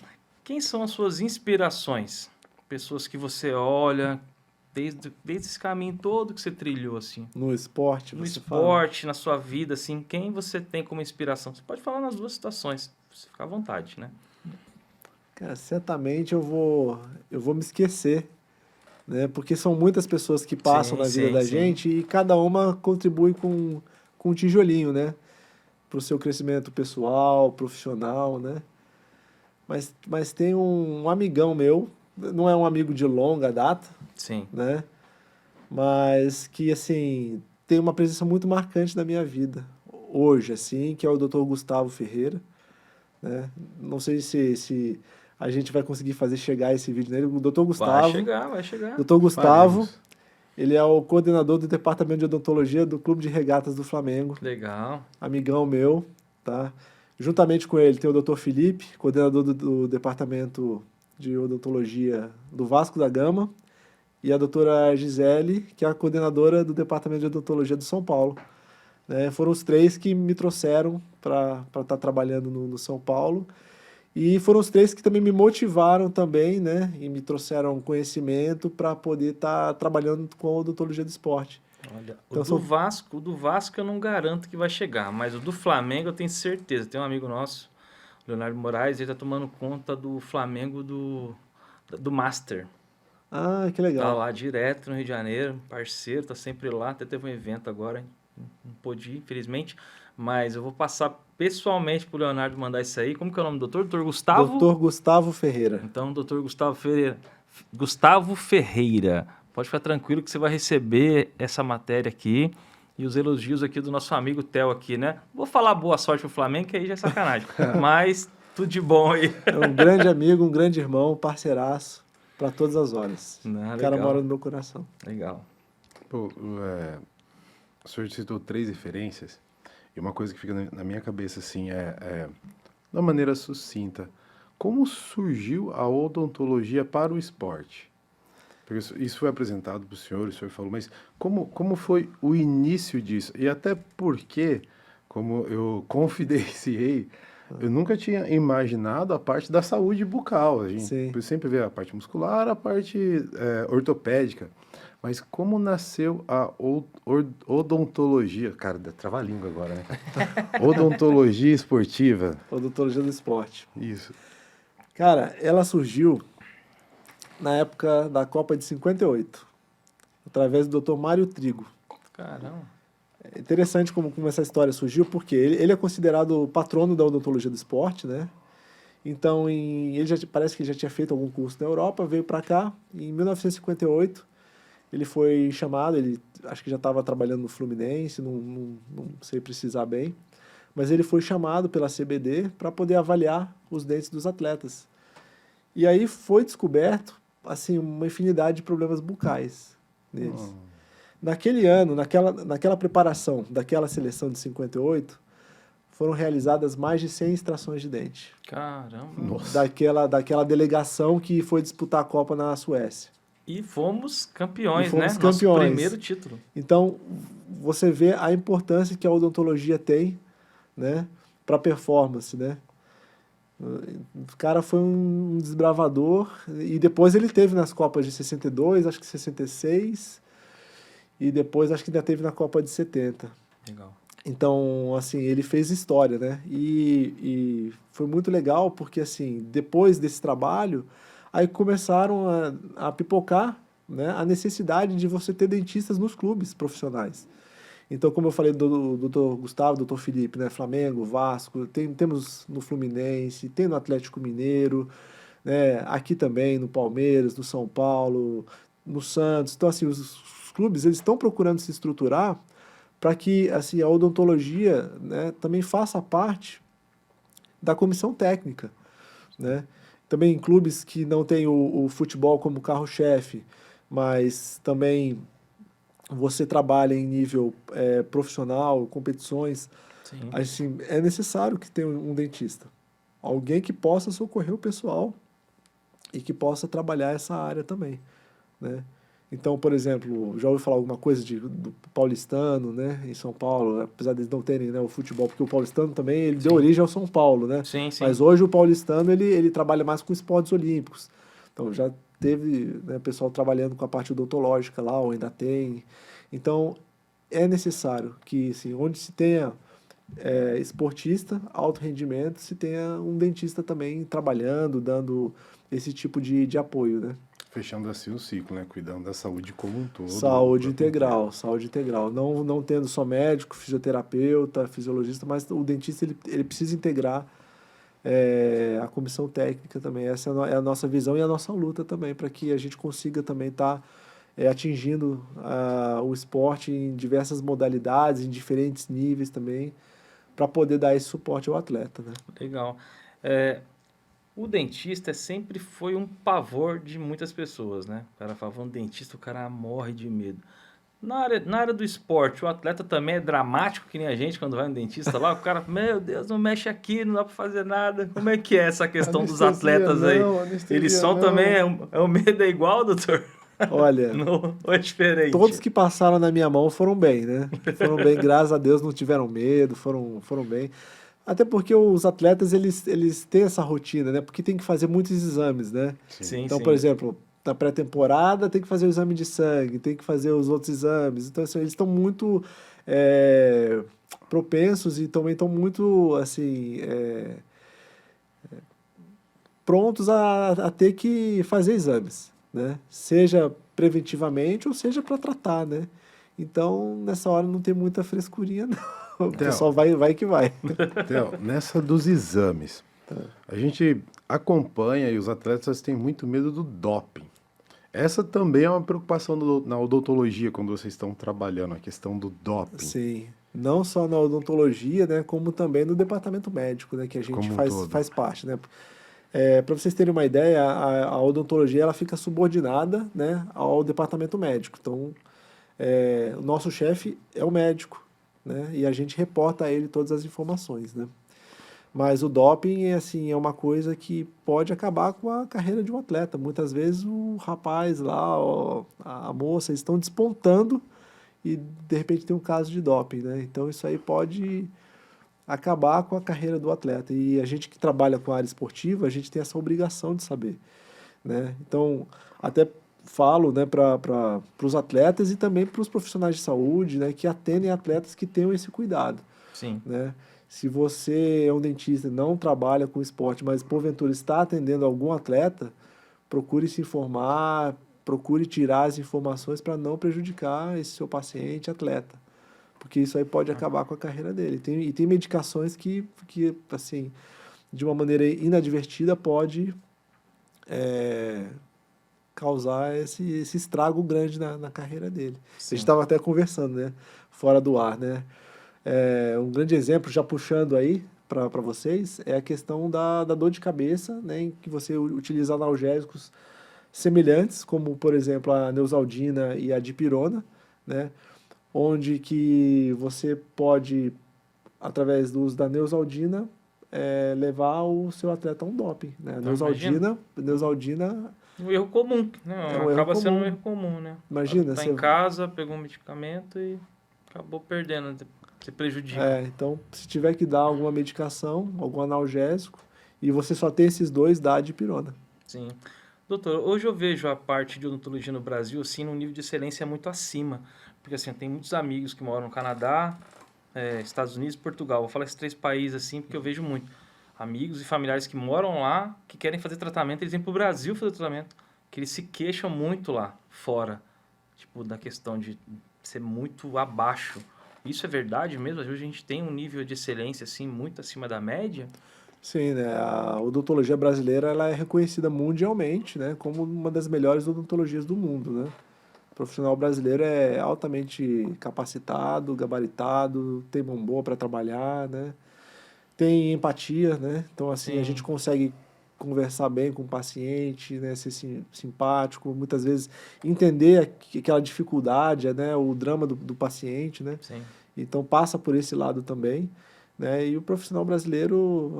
quem são as suas inspirações? Pessoas que você olha desde esse caminho todo que você trilhou, assim. no esporte, No você fala. esporte, na sua vida, assim, quem você tem como inspiração? Você pode falar nas duas situações, você fica à vontade, né? Cara, certamente eu vou me esquecer, né? Porque são muitas pessoas que passam Sim, na vida sim, da sim. gente e cada uma contribui com um tijolinho, né? Para o seu crescimento pessoal, profissional, né? Mas tem um amigão meu, não é um amigo de longa data, Sim. né? Mas que, assim, tem uma presença muito marcante na minha vida hoje, assim, que é o Dr. Gustavo Ferreira, né? Não sei se a gente vai conseguir fazer chegar esse vídeo nele. O Dr. Vai Gustavo, chegar, vai chegar. Dr. Gustavo, Faremos. ele é o coordenador do departamento de odontologia do Clube de Regatas do Flamengo, Legal. amigão meu, tá? Juntamente com ele tem o Dr. Felipe, coordenador do departamento de odontologia do Vasco da Gama, e a doutora Gisele, que é a coordenadora do departamento de odontologia do São Paulo, né? Foram os três que me trouxeram para estar trabalhando no São Paulo. E foram os três que também me motivaram também, né? E me trouxeram conhecimento para poder estar trabalhando com a odontologia do esporte. Olha, Então, o do Vasco eu não garanto que vai chegar, mas o do Flamengo eu tenho certeza. Tem um amigo nosso, Leonardo Moraes, ele tá tomando conta do Flamengo do Master. Ah, que Tá legal. lá direto no Rio de Janeiro, parceiro, tá sempre lá. Até teve um evento agora, não pôde ir, infelizmente. Mas eu vou passar pessoalmente pro Leonardo mandar isso aí. Como que é o nome do doutor? Doutor Gustavo? Doutor Gustavo Ferreira. Então, doutor Gustavo Ferreira. Gustavo Ferreira. Pode ficar tranquilo que você vai receber essa matéria aqui e os elogios aqui do nosso amigo Theo aqui, né? Vou falar boa sorte pro Flamengo, que aí já é sacanagem. Mas tudo de bom aí. É um grande amigo, um grande irmão, parceiraço, para todas as horas. Não, O cara legal. mora no meu coração. Legal. Pô, o senhor citou 3 referências, e uma coisa que fica na minha cabeça, assim, de uma maneira sucinta, como surgiu a odontologia para o esporte? Porque isso foi apresentado para o senhor falou, mas como foi o início disso? E até porque, como eu confidenciei, eu nunca tinha imaginado a parte da saúde bucal. A gente Sim. sempre vê a parte muscular, a parte ortopédica. Mas como nasceu a odontologia? Cara, trava a língua agora, né? Odontologia esportiva. Odontologia do esporte. Isso. Cara, ela surgiu na época da Copa de 58, através do Dr. Mário Trigo. Caramba. É interessante como essa história surgiu, porque ele é considerado o patrono da odontologia do esporte, né? Então, parece que já tinha feito algum curso na Europa, veio para cá, e em 1958 ele foi chamado, ele acho que já estava trabalhando no Fluminense, não sei precisar bem, mas ele foi chamado pela CBD para poder avaliar os dentes dos atletas. E aí foi descoberto assim uma infinidade de problemas bucais neles. Naquele ano, naquela preparação daquela seleção de 58, foram realizadas mais de 100 extrações de dente. Caramba. Nossa. Daquela delegação que foi disputar a Copa na Suécia. E fomos campeões, E fomos né? campeões. Nosso primeiro título. Então, você vê a importância que a odontologia tem, né, para performance, né? O cara foi um desbravador e depois ele teve nas Copas de 62, acho que 66 e depois acho que ainda teve na Copa de 70. Legal. Então, assim, ele fez história, né? E foi muito legal porque, assim, depois desse trabalho, aí começaram a pipocar, né, a necessidade de você ter dentistas nos clubes profissionais. Então, como eu falei do Dr. Gustavo, Dr. Felipe, né, Flamengo, Vasco, temos no Fluminense, tem no Atlético Mineiro, né, aqui também no Palmeiras, no São Paulo, no Santos. Então, assim, os clubes eles estão procurando se estruturar para que assim, a odontologia, né, também faça parte da comissão técnica, né? Também em clubes que não têm o futebol como carro-chefe, mas também você trabalha em nível profissional, competições, Sim. assim, é necessário que tenha um dentista. Alguém que possa socorrer o pessoal e que possa trabalhar essa área também, né? Então, por exemplo, já ouviu falar alguma coisa do paulistano, né, em São Paulo, apesar de eles não terem, né, o futebol, porque o paulistano também ele deu origem ao São Paulo, né? Sim, sim. Mas hoje o paulistano ele trabalha mais com esportes olímpicos. Então já teve, né, pessoal trabalhando com a parte odontológica lá, ou ainda tem. Então é necessário que, assim, onde se tenha esportista, alto rendimento, se tenha um dentista também trabalhando, dando esse tipo de apoio, né? Fechando assim o ciclo, né? Cuidando da saúde como um todo. Saúde integral. Não tendo só médico, fisioterapeuta, fisiologista, mas o dentista ele precisa integrar a comissão técnica também. Essa é a nossa visão e a nossa luta também, para que a gente consiga também estar atingindo o esporte em diversas modalidades, em diferentes níveis também, para poder dar esse suporte ao atleta, né? Legal. O dentista sempre foi um pavor de muitas pessoas, né? O cara falava, um dentista, o cara morre de medo. Na área do esporte, o atleta também é dramático, que nem a gente, quando vai no dentista lá, o cara, meu Deus, não mexe aqui, não dá pra fazer nada. Como é que é essa questão dos atletas aí? Eles são também, o medo é igual, doutor? Olha, Não, ou é diferente? todos que passaram na minha mão foram bem, né? Foram bem, graças a Deus, não tiveram medo, foram bem. Até porque os atletas, eles têm essa rotina, né? Porque tem que fazer muitos exames, né? Sim, Então, sim. por exemplo, na pré-temporada tem que fazer o exame de sangue, tem que fazer os outros exames. Então, assim, eles estão muito propensos e também estão muito, assim, prontos a ter que fazer exames, né? Seja preventivamente ou seja para tratar, né? Então, nessa hora não tem muita frescurinha, não. O pessoal vai que vai. Theo, nessa dos exames, a gente acompanha e os atletas têm muito medo do doping. Essa também é uma preocupação na odontologia, quando vocês estão trabalhando, a questão do doping. Sim, não só na odontologia, né, como também no departamento médico, né, que a gente Como um faz, todo. faz parte, né. Para vocês terem uma ideia, a odontologia ela fica subordinada, né, ao departamento médico. Então, o nosso chefe é o médico, né, e a gente reporta a ele todas as informações, né. Mas o doping, assim, é uma coisa que pode acabar com a carreira de um atleta. Muitas vezes o rapaz lá, ó, a moça, estão despontando e de repente tem um caso de doping, né? Então isso aí pode acabar com a carreira do atleta. E a gente que trabalha com a área esportiva, a gente tem essa obrigação de saber, né? Então, até falo, né, para os atletas e também para os profissionais de saúde, né, que atendem atletas que tenham esse cuidado, Sim. né? Se você é um dentista e não trabalha com esporte, mas porventura está atendendo algum atleta, procure se informar, procure tirar as informações para não prejudicar esse seu paciente atleta, porque isso aí pode acabar com a carreira dele. E tem medicações que assim, de uma maneira inadvertida pode causar esse estrago grande na carreira dele. A gente estava até conversando, né, fora do ar, né? Um grande exemplo, já puxando aí para vocês, é a questão da dor de cabeça, né, em que você utiliza analgésicos semelhantes, como, por exemplo, a Neosaldina e a dipirona, né, onde que você pode, através do uso da Neosaldina, levar o seu atleta a um doping, né? A Neosaldina Um erro comum, né? É um erro Acaba sendo um comum. erro comum, né? Imagina, Tá você- em casa, pegou um medicamento e acabou perdendo, se prejudica. então, se tiver que dar alguma medicação, algum analgésico, e você só tem esses dois, dá a dipirona. Sim. Doutor, hoje eu vejo a parte de odontologia no Brasil, assim, num nível de excelência muito acima. Porque, assim, eu tenho muitos amigos que moram no Canadá, Estados Unidos e Portugal. Vou falar esses 3 países, assim, porque eu vejo muito. Amigos e familiares que moram lá, que querem fazer tratamento, eles vêm pro Brasil fazer tratamento. Que eles se queixam muito lá, fora. Tipo, da questão de ser muito abaixo. Isso é verdade mesmo? Às vezes a gente tem um nível de excelência, assim, muito acima da média? Sim, né? A odontologia brasileira ela é reconhecida mundialmente, né, como uma das melhores odontologias do mundo, né? O profissional brasileiro é altamente capacitado, gabaritado, tem mão boa para trabalhar, né? Tem empatia, né? Então, assim, a gente Sim. consegue conversar bem com o paciente, né? Ser simpático, muitas vezes entender aquela dificuldade, né? O drama do paciente, né? Sim. Então passa por esse lado também, né? E o profissional brasileiro,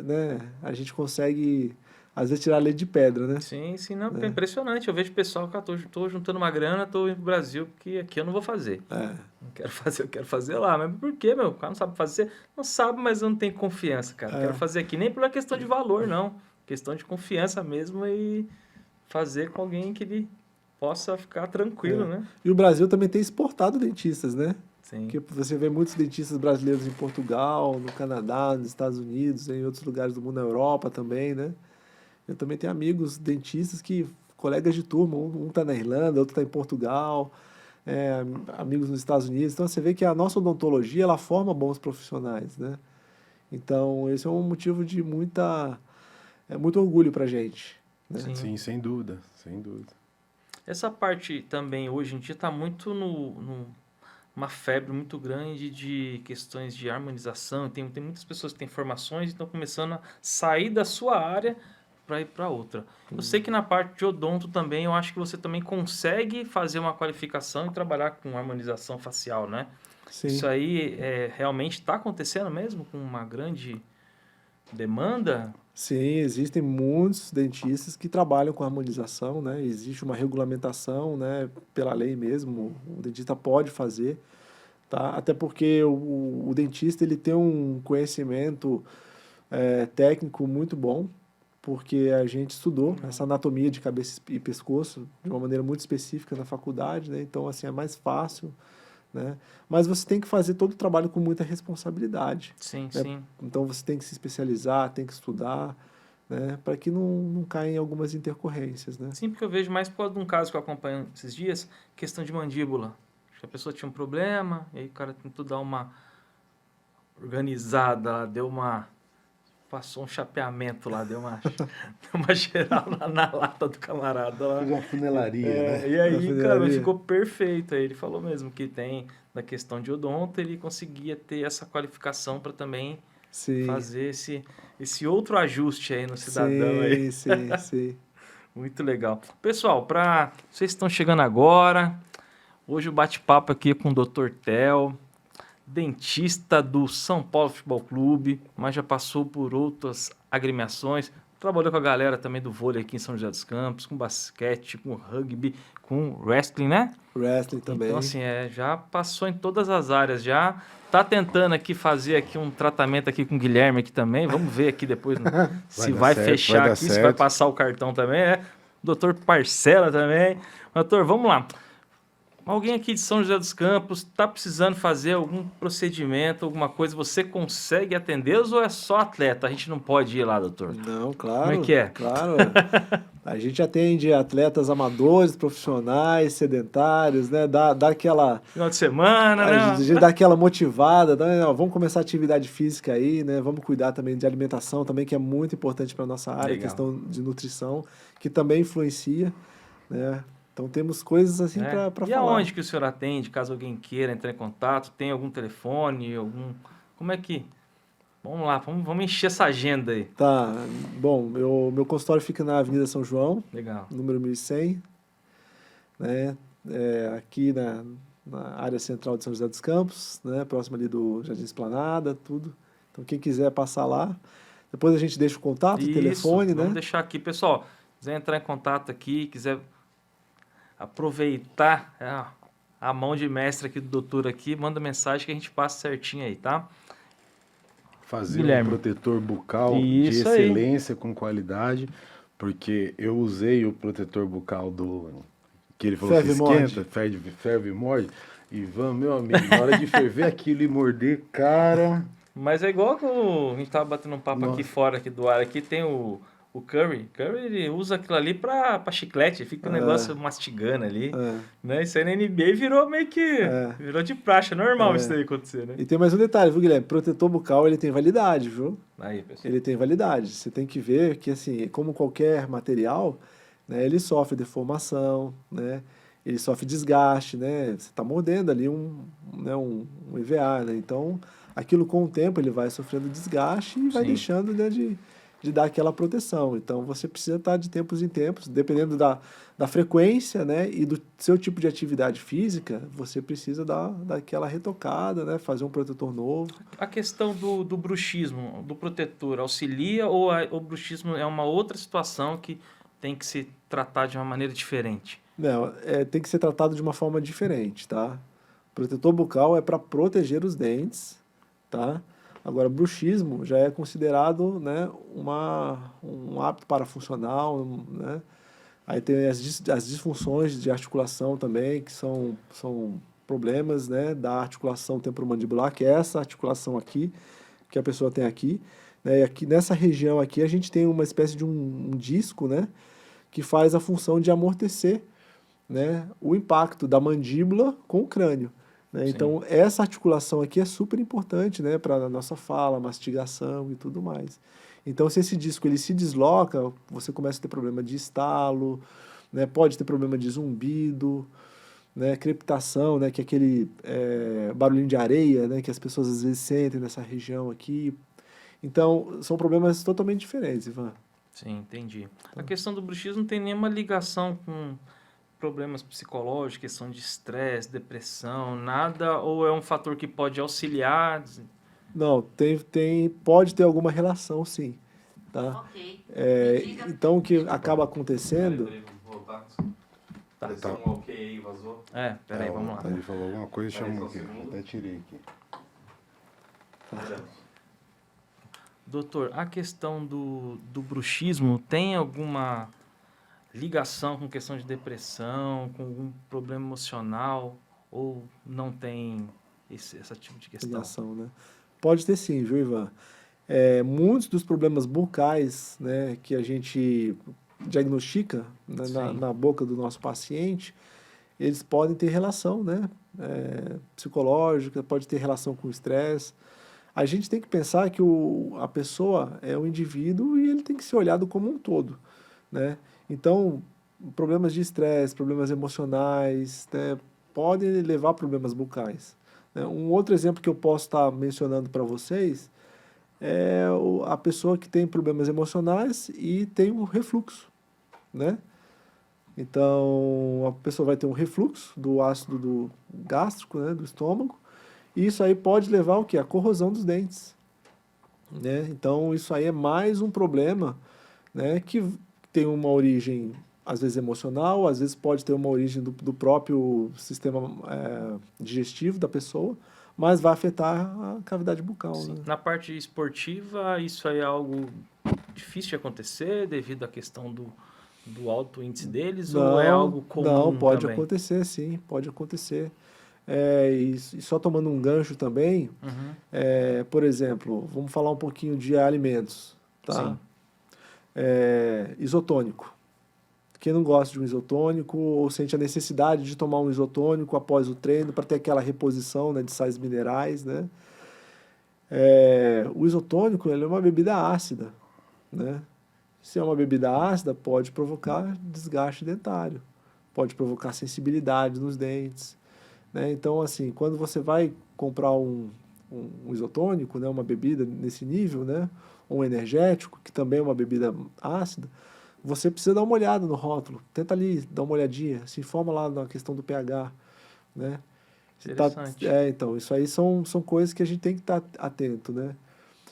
né? A gente consegue às vezes tirar leite de pedra, né? Sim, sim, não, porque é impressionante. Eu vejo pessoal que tô juntando uma grana, tô indo pro Brasil, porque aqui eu não vou fazer. Não quero fazer, eu quero fazer lá. Mas por quê, meu? O cara não sabe fazer? Não sabe, mas eu não tenho confiança, cara. Quero fazer aqui, nem por questão de valor, não. Questão de confiança mesmo e fazer com alguém que ele possa ficar tranquilo, né? E o Brasil também tem exportado dentistas, né? Sim. Porque você vê muitos dentistas brasileiros em Portugal, no Canadá, nos Estados Unidos, em outros lugares do mundo, na Europa também, né? Eu também tenho amigos dentistas colegas de turma, um está na Irlanda, outro está em Portugal, amigos nos Estados Unidos. Então você vê que a nossa odontologia, ela forma bons profissionais, né? Então esse é um motivo de muito orgulho para a gente, né? Sim. Sim, sem dúvida, sem dúvida. Essa parte também, hoje em dia, está muito uma febre muito grande de questões de harmonização. Tem muitas pessoas que têm formações e estão começando a sair da sua área para ir para outra. Eu sei que na parte de odonto também, eu acho que você também consegue fazer uma qualificação e trabalhar com harmonização facial, né? Sim. Isso aí realmente está acontecendo mesmo com uma grande demanda? Sim, existem muitos dentistas que trabalham com harmonização, né? Existe uma regulamentação, né? Pela lei mesmo, o dentista pode fazer, tá? Até porque o dentista ele tem um conhecimento técnico muito bom, porque a gente estudou essa anatomia de cabeça e pescoço de uma maneira muito específica na faculdade, né? Então, assim, é mais fácil, né? Mas você tem que fazer todo o trabalho com muita responsabilidade, Sim, né? sim. Então, você tem que se especializar, tem que estudar, né? Para que não caia em algumas intercorrências, né? Sim, porque eu vejo mais por causa de um caso que eu acompanho esses dias, questão de mandíbula. Acho que a pessoa tinha um problema, e aí o cara tentou dar uma organizada, passou um chapeamento lá, deu uma geral na lata do camarada lá. Fez uma funelaria, né? E Na aí, cara, funelaria. ficou perfeito. Aí ele falou mesmo que tem, da questão de odonto, ele conseguia ter essa qualificação para também Sim, fazer esse outro ajuste aí no cidadão aí. sim. Muito legal. Pessoal, para vocês que estão chegando agora, hoje o bate-papo aqui é com o Dr. Theo, dentista do São Paulo Futebol Clube, mas já passou por outras agremiações. Trabalhou com a galera também do vôlei aqui em São José dos Campos, com basquete, com rugby, com wrestling, né? Wrestling também. Então, assim, já passou em todas as áreas, já tá tentando aqui fazer aqui um tratamento aqui com o Guilherme aqui também. Vamos ver aqui depois se dar vai certo, fechar vai dar aqui, se vai certo. passar o cartão também, Doutor Parcela também. Doutor, vamos lá. Alguém aqui de São José dos Campos está precisando fazer algum procedimento, alguma coisa, você consegue atendê-los ou é só atleta? A gente não pode ir lá, doutor? Não, claro. Como é que é? Claro. A gente atende atletas amadores, profissionais, sedentários, né? Dá aquela... Final de semana, A né? gente dá aquela motivada, né? Ó, vamos começar a atividade física aí, né? Vamos cuidar também de alimentação também, que é muito importante para nossa área, Legal. questão de nutrição, que também influencia, né? Então temos coisas assim para E falar. aonde que o senhor atende, caso alguém queira entrar em contato? Tem algum telefone, Como é que... Vamos lá, vamos encher essa agenda aí. Tá, bom, meu consultório fica na Avenida São João, Legal. número 1100, né? Aqui na área central de São José dos Campos, né? Próximo ali do Jardim Esplanada, tudo. Então quem quiser passar lá, depois a gente deixa o contato, o telefone, Vamos né? deixar aqui. Pessoal, quiser entrar em contato aqui, quiser aproveitar a mão de mestre aqui do doutor aqui, manda mensagem que a gente passa certinho aí, tá? Fazer Guilherme. um protetor bucal Isso de aí. excelência, com qualidade, porque eu usei o protetor bucal que ele falou Ferve que e morde. esquenta, ferve e morde. Ivan, meu amigo, na hora de ferver aquilo e morder, cara... Mas é igual que a gente tava batendo um papo aqui fora aqui do ar, aqui tem o Curry. Curry, ele usa aquilo ali pra chiclete, fica o negócio mastigando ali, né? Isso aí na NBA virou meio que... Virou de praxe, é normal isso daí acontecer, né? E tem mais um detalhe, viu, Guilherme? Protetor bucal, ele tem validade, viu? Aí, pessoal. Ele tem validade. Você tem que ver que, assim, como qualquer material, né, ele sofre deformação, né? Ele sofre desgaste, né? Você está mordendo ali um EVA, né? Então, aquilo com o tempo ele vai sofrendo desgaste e vai Sim. deixando, né, de dar aquela proteção. Então, você precisa estar de tempos em tempos, dependendo da frequência, né, e do seu tipo de atividade física, você precisa dar aquela retocada, né, fazer um protetor novo. A questão do bruxismo, do protetor, auxilia ou o bruxismo é uma outra situação que tem que se tratar de uma maneira diferente? Não, tem que ser tratado de uma forma diferente, tá? Protetor bucal é para proteger os dentes, tá? Agora, bruxismo já é considerado, né, um hábito parafuncional, né? Aí tem as disfunções de articulação também, que são problemas, né, da articulação temporomandibular, que é essa articulação aqui, que a pessoa tem aqui, né? E aqui, nessa região aqui, a gente tem uma espécie de um disco, né, que faz a função de amortecer, né, o impacto da mandíbula com o crânio. Né? Então, essa articulação aqui é super importante, né, para a nossa fala, mastigação e tudo mais. Então, se esse disco ele se desloca, você começa a ter problema de estalo, né, pode ter problema de zumbido, né, crepitação, né, que é aquele barulhinho de areia, né, que as pessoas às vezes sentem nessa região aqui. Então, são problemas totalmente diferentes, Ivan. Sim, entendi. A questão do bruxismo não tem nenhuma ligação com problemas psicológicos, questão de estresse, depressão, nada, ou é um fator que pode auxiliar? Não, pode ter alguma relação, sim. Tá? Ok. Então, o que acaba acontecendo... Tá. Um ok aí, vazou. Peraí, vamos lá. Ele falou alguma coisa e Peraí, chamou só um aqui. segundo. Até tirei aqui. Doutor, a questão do bruxismo tem alguma ligação com questão de depressão, com algum problema emocional, ou não tem esse tipo de questão? Ligação, né? Pode ter sim, viu, Ivan? Muitos dos problemas bucais, né, que a gente diagnostica, né, na boca do nosso paciente, eles podem ter relação, né, psicológica, pode ter relação com o estresse. A gente tem que pensar que a pessoa é um indivíduo e ele tem que ser olhado como um todo, né? Então, problemas de estresse, problemas emocionais, né, podem levar a problemas bucais, né? Um outro exemplo que eu posso estar mencionando para vocês é a pessoa que tem problemas emocionais e tem um refluxo, né? Então, a pessoa vai ter um refluxo do ácido gástrico, né, do estômago, e isso aí pode levar ao quê? A corrosão dos dentes, né? Então, isso aí é mais um problema, né, que tem uma origem, às vezes emocional, às vezes pode ter uma origem do próprio sistema digestivo da pessoa, mas vai afetar a cavidade bucal, Sim. né? Na parte esportiva, isso aí é algo difícil de acontecer devido à questão do alto índice deles, ou é algo comum Não, pode também? acontecer, sim, pode acontecer. E só tomando um gancho também, por exemplo, vamos falar um pouquinho de alimentos, tá? Sim. Isotônico. Quem não gosta de um isotônico ou sente a necessidade de tomar um isotônico após o treino para ter aquela reposição, né, de sais minerais, né? O isotônico, ele é uma bebida ácida, né? Se é uma bebida ácida, pode provocar desgaste dentário, pode provocar sensibilidade nos dentes, né? Então, assim, quando você vai comprar um isotônico, né, uma bebida nesse nível, né, um energético, que também é uma bebida ácida, você precisa dar uma olhada no rótulo, tenta ali dar uma olhadinha, se informa lá na questão do pH, né? Interessante. Então, isso aí são coisas que a gente tem que estar atento, né?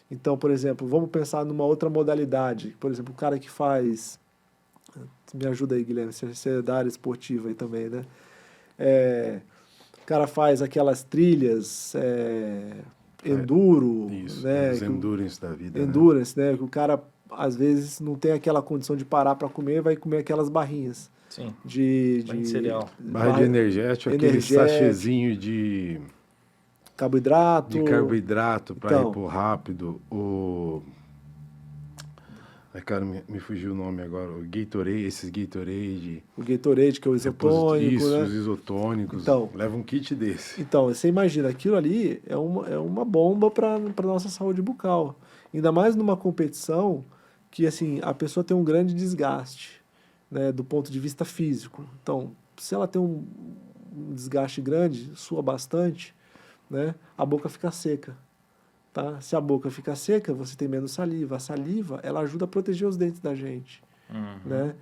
Então, por exemplo, vamos pensar numa outra modalidade. Por exemplo, o cara que faz... Me ajuda aí, Guilherme, você é da área esportiva aí também, né? O cara faz aquelas trilhas, enduro, Isso, né? os endurance da vida, Endurance, né? Que o cara, às vezes, não tem aquela condição de parar para comer, vai comer aquelas barrinhas. Sim. De Barra de cereal. Barra de energético, aquele sachêzinho de carboidrato. de carboidrato para Então. ir pro rápido. Ai, cara, me fugiu o nome agora. O Gatorade, esses Gatorade. O Gatorade, que é o isotônico, Isso, né? os isotônicos. Então. Leva um kit desse. Então, você imagina, aquilo ali é uma bomba para a nossa saúde bucal. Ainda mais numa competição que, assim, a pessoa tem um grande desgaste, né, do ponto de vista físico. Então, se ela tem um desgaste grande, sua bastante, né, a boca fica seca. Tá? Se a boca fica seca, você tem menos saliva. A saliva, ela ajuda a proteger os dentes da gente, né?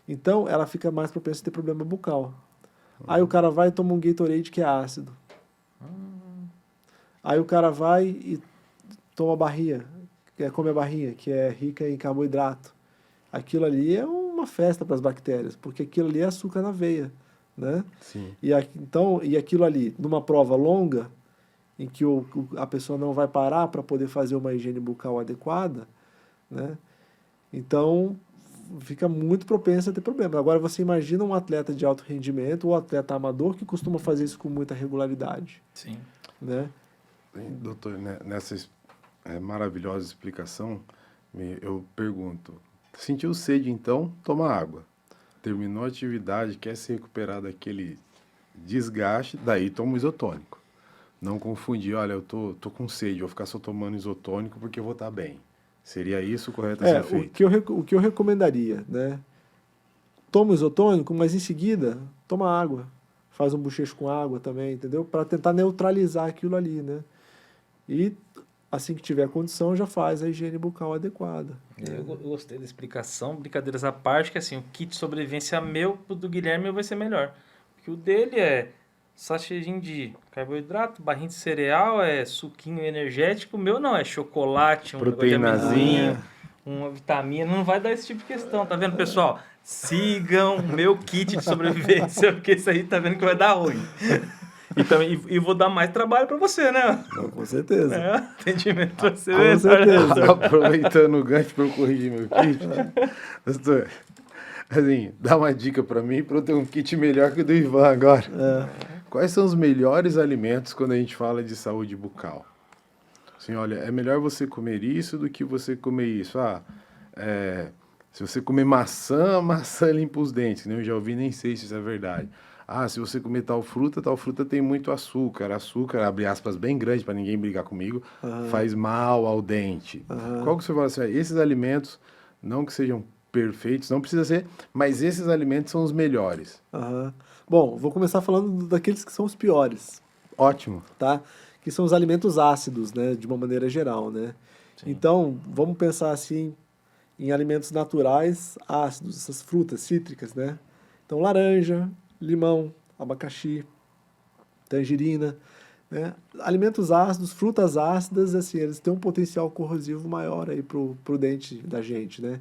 Então, ela fica mais propensa a ter problema bucal. Aí o cara vai e toma um Gatorade que é ácido. Aí o cara vai e toma barrinha, come a barrinha, que é rica em carboidrato. Aquilo ali é uma festa para as bactérias, porque aquilo ali é açúcar na veia, né? Sim. E aquilo ali, numa prova longa, em que a pessoa não vai parar para poder fazer uma higiene bucal adequada, né? Então, fica muito propensa a ter problemas. Agora, você imagina um atleta de alto rendimento ou atleta amador que costuma fazer isso com muita regularidade. Sim. Né? Doutor, nessa maravilhosa explicação, eu pergunto, sentiu sede então, toma água. Terminou a atividade, quer se recuperar daquele desgaste, daí toma um isotônico. Não confundir, olha, eu tô com sede, vou ficar só tomando isotônico porque eu vou estar bem. Seria isso correto a ser feito? O que eu recomendaria, né? Toma o isotônico, mas em seguida, toma água. Faz um bochecho com água também, entendeu? Para tentar neutralizar aquilo ali, né? E assim que tiver condição, já faz a higiene bucal adequada. Eu gostei da explicação, brincadeiras à parte, que assim, o kit de sobrevivência meu, pro do Guilherme vai ser melhor. Porque o dele é sachêzinho de carboidrato, barrinha de cereal, suquinho energético. O meu não, é chocolate, um negócio de amendoim, uma vitamina. Não vai dar esse tipo de questão, tá vendo, pessoal? Sigam meu kit de sobrevivência, porque isso aí tá vendo que vai dar ruim. E vou dar mais trabalho para você, né? Não, com certeza. Atendimento para você. Com certeza. Aproveitando o gancho para eu corrigir meu kit, doutor, assim, dá uma dica para mim para eu ter um kit melhor que o do Ivan agora. Quais são os melhores alimentos quando a gente fala de saúde bucal? Assim, olha, é melhor você comer isso do que você comer isso. Se você comer maçã, maçã limpa os dentes, né? Eu já ouvi, nem sei se isso é verdade. Se você comer tal fruta tem muito açúcar. Açúcar, abre aspas bem grande para ninguém brigar comigo, faz mal ao dente. Qual que você fala assim? Esses alimentos, não que sejam perfeitos, não precisa ser, mas esses alimentos são os melhores. Bom, vou começar falando daqueles que são os piores. Ótimo. Tá? Que são os alimentos ácidos, né? De uma maneira geral, né? Sim. Então, vamos pensar assim em alimentos naturais ácidos, essas frutas cítricas, né? Então, laranja, limão, abacaxi, tangerina, né? Alimentos ácidos, frutas ácidas, assim, eles têm um potencial corrosivo maior aí pro dente da gente, né?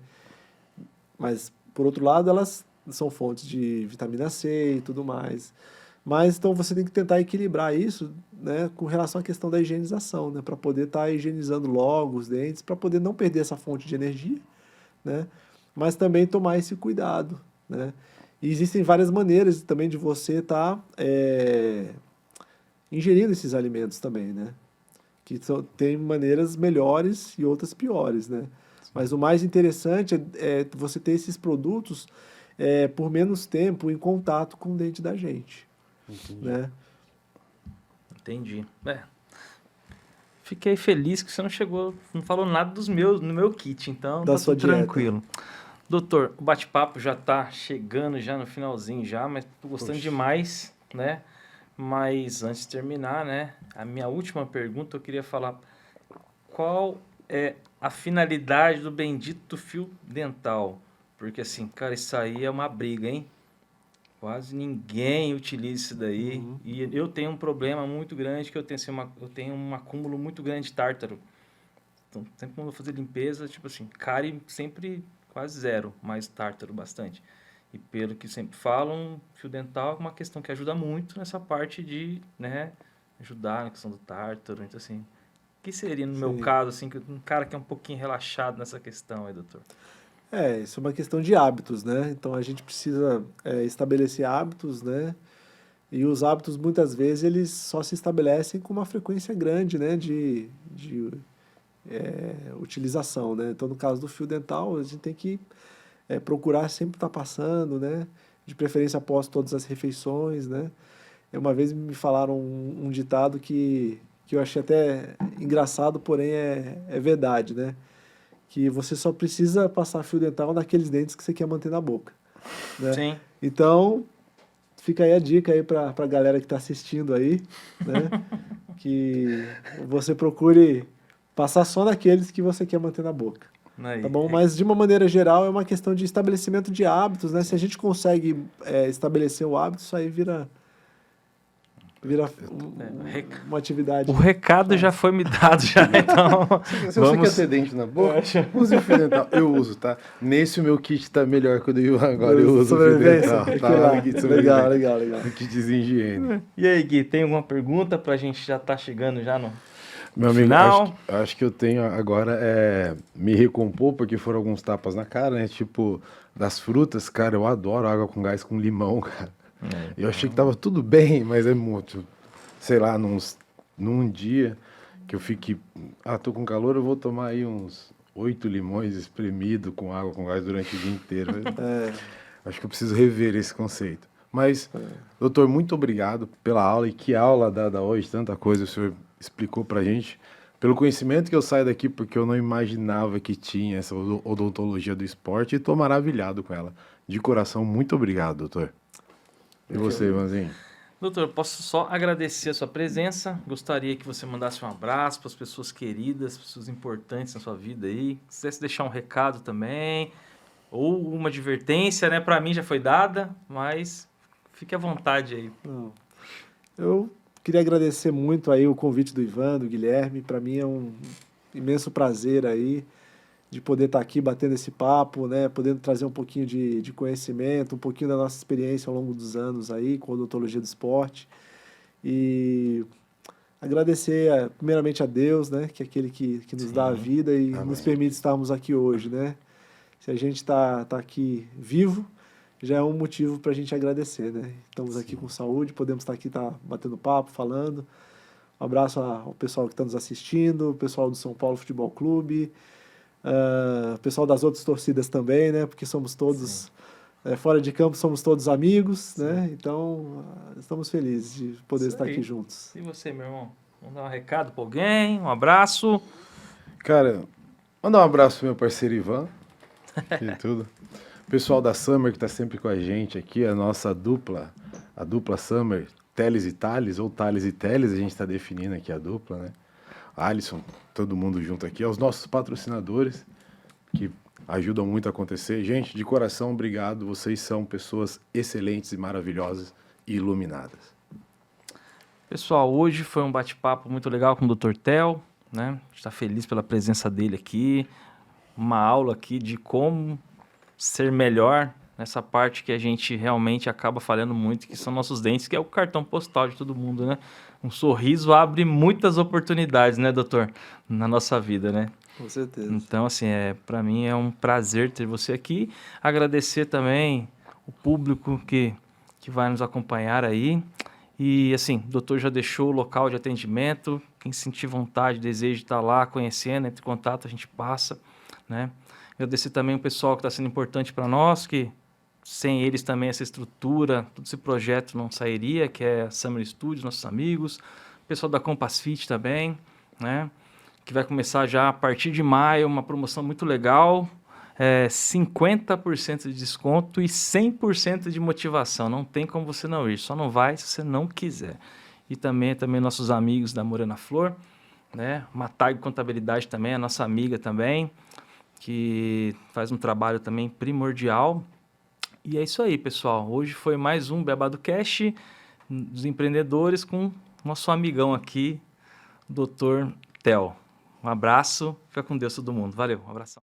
Mas, por outro lado, elas são fontes de vitamina C e tudo mais. Mas, então, você tem que tentar equilibrar isso, né, com relação à questão da higienização, né? Para poder estar higienizando logo os dentes, para poder não perder essa fonte de energia, né? Mas também tomar esse cuidado, né? E existem várias maneiras também de você estar ingerindo esses alimentos também, né? Que tem maneiras melhores e outras piores, né? Sim. Mas o mais interessante é você ter esses produtos por menos tempo em contato com o dente da gente. Entendi. Né? Entendi. Fiquei feliz que você não falou nada no meu kit, então da tá sua tudo dieta. Tranquilo. Doutor, o bate-papo já tá chegando já no finalzinho já, mas tô gostando demais, né? Mas antes de terminar, né, a minha última pergunta eu queria falar qual é a finalidade do bendito fio dental? Porque assim, cara, isso aí é uma briga, hein? Quase ninguém utiliza isso daí. E eu tenho um problema muito grande, que eu tenho um acúmulo muito grande de tártaro. Então, sempre quando eu vou fazer limpeza, tipo assim, cárie sempre quase zero, mas tártaro bastante. E pelo que sempre falam, fio dental é uma questão que ajuda muito nessa parte de, né, ajudar na questão do tártaro. Então, assim, o que seria no meu caso, assim, um cara que é um pouquinho relaxado nessa questão aí, doutor? Isso é uma questão de hábitos, né? Então a gente precisa estabelecer hábitos, né? E os hábitos, muitas vezes, eles só se estabelecem com uma frequência grande, né? De utilização, né? Então, no caso do fio dental, a gente tem que procurar sempre estar passando, né? De preferência após todas as refeições, né? Uma vez me falaram um ditado que eu achei até engraçado, porém é verdade, né? Que você só precisa passar fio dental naqueles dentes que você quer manter na boca, né? Sim. Então, fica aí a dica aí para a galera que está assistindo aí, né? Que você procure passar só naqueles que você quer manter na boca. Aí, tá bom? Mas, de uma maneira geral, é uma questão de estabelecimento de hábitos, né? Se a gente consegue estabelecer o hábito, isso aí vira uma atividade. O recado já foi me dado, já, então... Se você quer ter dente na boca, use o fio dental. Eu uso, tá? Nesse o meu kit tá melhor que o do Ivan agora. Eu uso o fio dental. Legal. O kitzinho de higiene. E aí, Gui, tem alguma pergunta pra gente já tá chegando já no meu amigo, final? Acho que eu tenho agora me recompor, porque foram alguns tapas na cara, né? Tipo, das frutas, cara, eu adoro água com gás com limão, cara. Eu achei que tava tudo bem, mas é muito, sei lá, num dia que eu fiquei, tô com calor, eu vou tomar aí uns 8 limões espremidos com água com gás durante o dia inteiro. Acho que eu preciso rever esse conceito. Mas, doutor, muito obrigado pela aula, e que aula dada hoje, tanta coisa o senhor explicou pra gente, pelo conhecimento que eu saio daqui, porque eu não imaginava que tinha essa odontologia do esporte, e tô maravilhado com ela. De coração, muito obrigado, doutor. E você, Ivanzinho? Doutor, posso só agradecer a sua presença. Gostaria que você mandasse um abraço para as pessoas queridas, pessoas importantes na sua vida aí. Se quisesse deixar um recado também, ou uma advertência, né? Para mim já foi dada, mas fique à vontade aí. Eu queria agradecer muito aí o convite do Ivan, do Guilherme. Para mim é um imenso prazer aí de poder estar aqui batendo esse papo, né, podendo trazer um pouquinho de conhecimento, um pouquinho da nossa experiência ao longo dos anos aí com a odontologia do esporte. E agradecer primeiramente a Deus, né, que é aquele que nos dá a vida e nos permite estarmos aqui hoje, né? Se a gente tá aqui vivo, já é um motivo para a gente agradecer, né? Estamos aqui com saúde, podemos estar aqui, batendo papo, falando. Um abraço ao pessoal que está nos assistindo, o pessoal do São Paulo Futebol Clube, o pessoal das outras torcidas também, né? Porque somos todos, fora de campo, somos todos amigos, né? Então, estamos felizes de poder estar aqui juntos. E você, meu irmão? Vamos dar um recado para alguém? Um abraço? Cara, mandar um abraço pro meu parceiro Ivan, e tudo. O pessoal da Summer que está sempre com a gente aqui, a nossa dupla, a dupla Summer, Teles e Thales, ou Thales e Teles, a gente está definindo aqui a dupla, né? Alisson, todo mundo junto aqui, aos nossos patrocinadores, que ajudam muito a acontecer. Gente, de coração, obrigado, vocês são pessoas excelentes e maravilhosas e iluminadas. Pessoal, hoje foi um bate-papo muito legal com o Dr. Theo, né? A gente está feliz pela presença dele aqui, uma aula aqui de como ser melhor nessa parte que a gente realmente acaba falhando muito, que são nossos dentes, que é o cartão postal de todo mundo, né? Um sorriso abre muitas oportunidades, né, doutor? Na nossa vida, né? Com certeza. Então, assim, para mim é um prazer ter você aqui. Agradecer também o público que vai nos acompanhar aí. E, assim, o doutor já deixou o local de atendimento. Quem sentir vontade, desejo de estar lá conhecendo, entre em contato, a gente passa, né? Agradecer também o pessoal que está sendo importante para nós, que sem eles também essa estrutura, todo esse projeto não sairia, que é a Summer Studios, nossos amigos, o pessoal da Compass Fit também, né? Que vai começar já a partir de maio, uma promoção muito legal, 50% de desconto e 100% de motivação, não tem como você não ir, só não vai se você não quiser. E também nossos amigos da Morena Flor, né? Matag Contabilidade também, a nossa amiga também, que faz um trabalho também primordial. E é isso aí, pessoal. Hoje foi mais um Beabá do Cash dos empreendedores com nosso amigão aqui, Dr. Theo. Um abraço, fica com Deus todo mundo. Valeu, um abração.